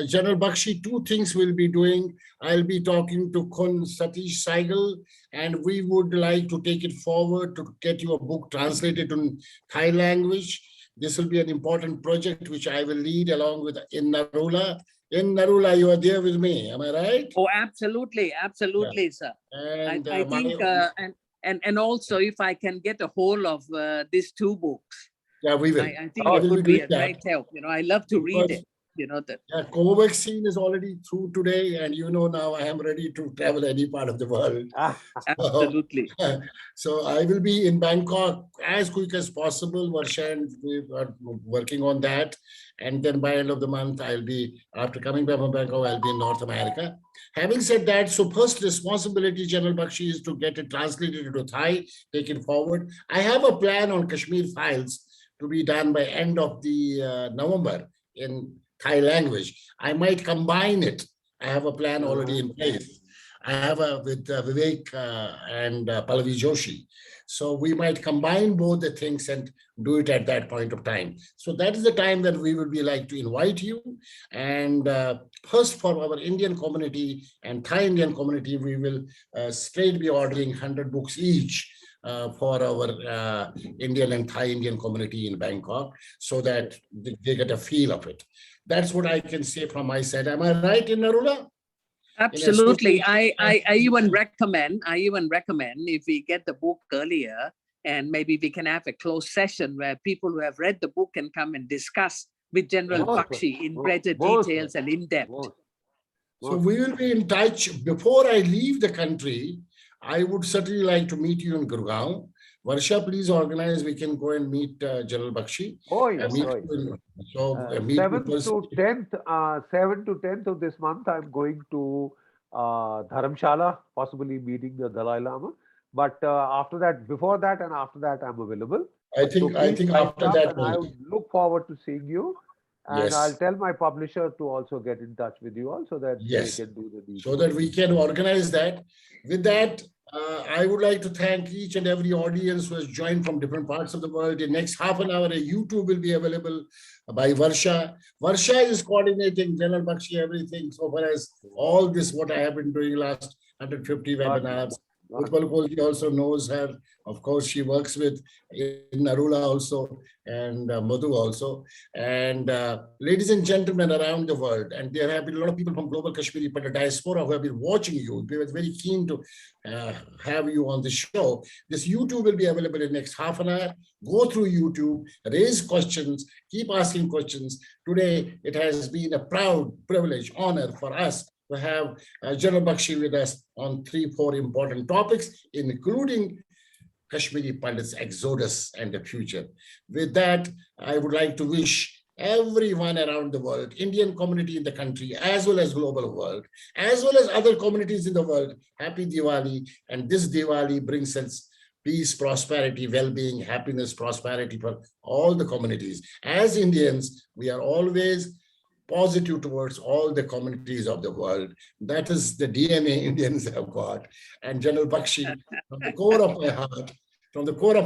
General Bakshi, two things we'll be doing. I'll be talking to Khun Satish Saigal, and we would like to take it forward to get you a book translated in Thai language. This will be an important project which I will lead along with Narula. In Narula, you are there with me, am I right? Oh, absolutely, yeah. Sir. And I think, and also if I can get a hold of these two books, yeah, we will. I think it would be a great help. I love to read it. That. Yeah, Covaxin is already through today, and now I am ready to travel any part of the world. Absolutely. So I will be in Bangkok as quick as possible. Varsha and we are working on that. And then by end of the month, after coming back from Bangkok, I'll be in North America. Having said that, so first responsibility, General Bakshi, is to get it translated into Thai, take it forward. I have a plan on Kashmir Files to be done by end of the November in Thai language. I might combine it. I have a plan already in place. I have with Vivek and Pallavi Joshi. So we might combine both the things and do it at that point of time. So that is the time that we would be like to invite you. And first for our Indian community and Thai Indian community, we will straight be ordering 100 books each for our Indian and Thai Indian community in Bangkok, so that they get a feel of it. That's what I can say from my side. Am I right, in Narula? Absolutely. I even recommend if we get the book earlier, and maybe we can have a closed session where people who have read the book can come and discuss with General Most Bakshi in most- greater most details and in depth. So we will be in touch. Before I leave the country, I would certainly like to meet you in Gurgaon. Varsha, please organize. We can go and meet General Bakshi. Oh, yes. Meet Oh, you yes. in- so meet you 7th first. to 10th, 7th to 10th of this month, I'm going to Dharamshala, possibly meeting the Dalai Lama. But after that, before that and after that, I'm available. I think please line after up, that, and I only. would look forward to seeing you. And Yes. I'll tell my publisher to also get in touch with you all so that Yes. they can do the deed. so that we can organize that. With that, I would like to thank each and every audience who has joined from different parts of the world. In next half an hour, a YouTube will be available by Varsha. Varsha is coordinating General Bakshi, everything so far as all this, what I have been doing last 150 webinars. Utpal Kolji also knows her. Of course, she works with in Narula also, and Madhu also. And ladies and gentlemen around the world, and there have been a lot of people from Global Kashmiri Pandit diaspora who have been watching you. We were very keen to have you on the show. This YouTube will be available in the next half an hour. Go through YouTube, raise questions, keep asking questions. Today, it has been a proud privilege, honor for us to have General Bakshi with us on 3-4 important topics, including Kashmiri Pandit's exodus and the future. With that, I would like to wish everyone around the world, Indian community in the country, as well as global world, as well as other communities in the world, happy Diwali. And this Diwali brings us peace, prosperity, well-being, happiness, prosperity for all the communities. As Indians, we are always positive towards all the communities of the world. That is the DNA Indians have got. And General Bakshi, from the core of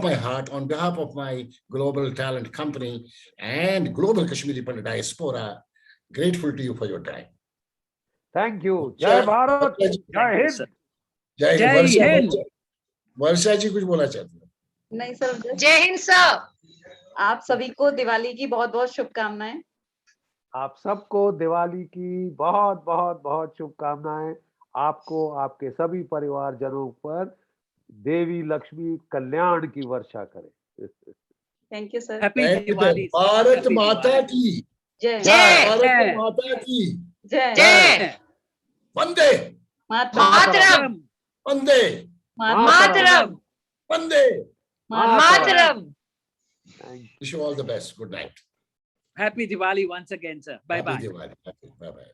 my heart, on behalf of my global talent company and Global Kashmiri Pandit diaspora, grateful to you for your time. Thank you. Jai Bharat. Jai Thank you, Hind. sir. Jai Jai Varsha, Hind. वर्षा जी कुछ बोला चाहते हैं? नहीं sir, जय Hind sir. आप सभी को दिवाली की बहुत बहुत शुभकामनाएं। आप सबको दिवाली की बहुत बहुत बहुत शुभकामनाएं। आपको आपके सभी परिवारजनों पर देवी लक्ष्मी कल्याण की वर्षा करे। Thank you sir. Happy Diwali. sir. Bharat Happy माता Diwali. की जय जय। भारत माता की जय जय Vande Mataram Vande Mataram Vande Mataram. Wish you all the best. Good night. Happy Diwali once again, sir. Bye bye. Happy Diwali. Bye bye.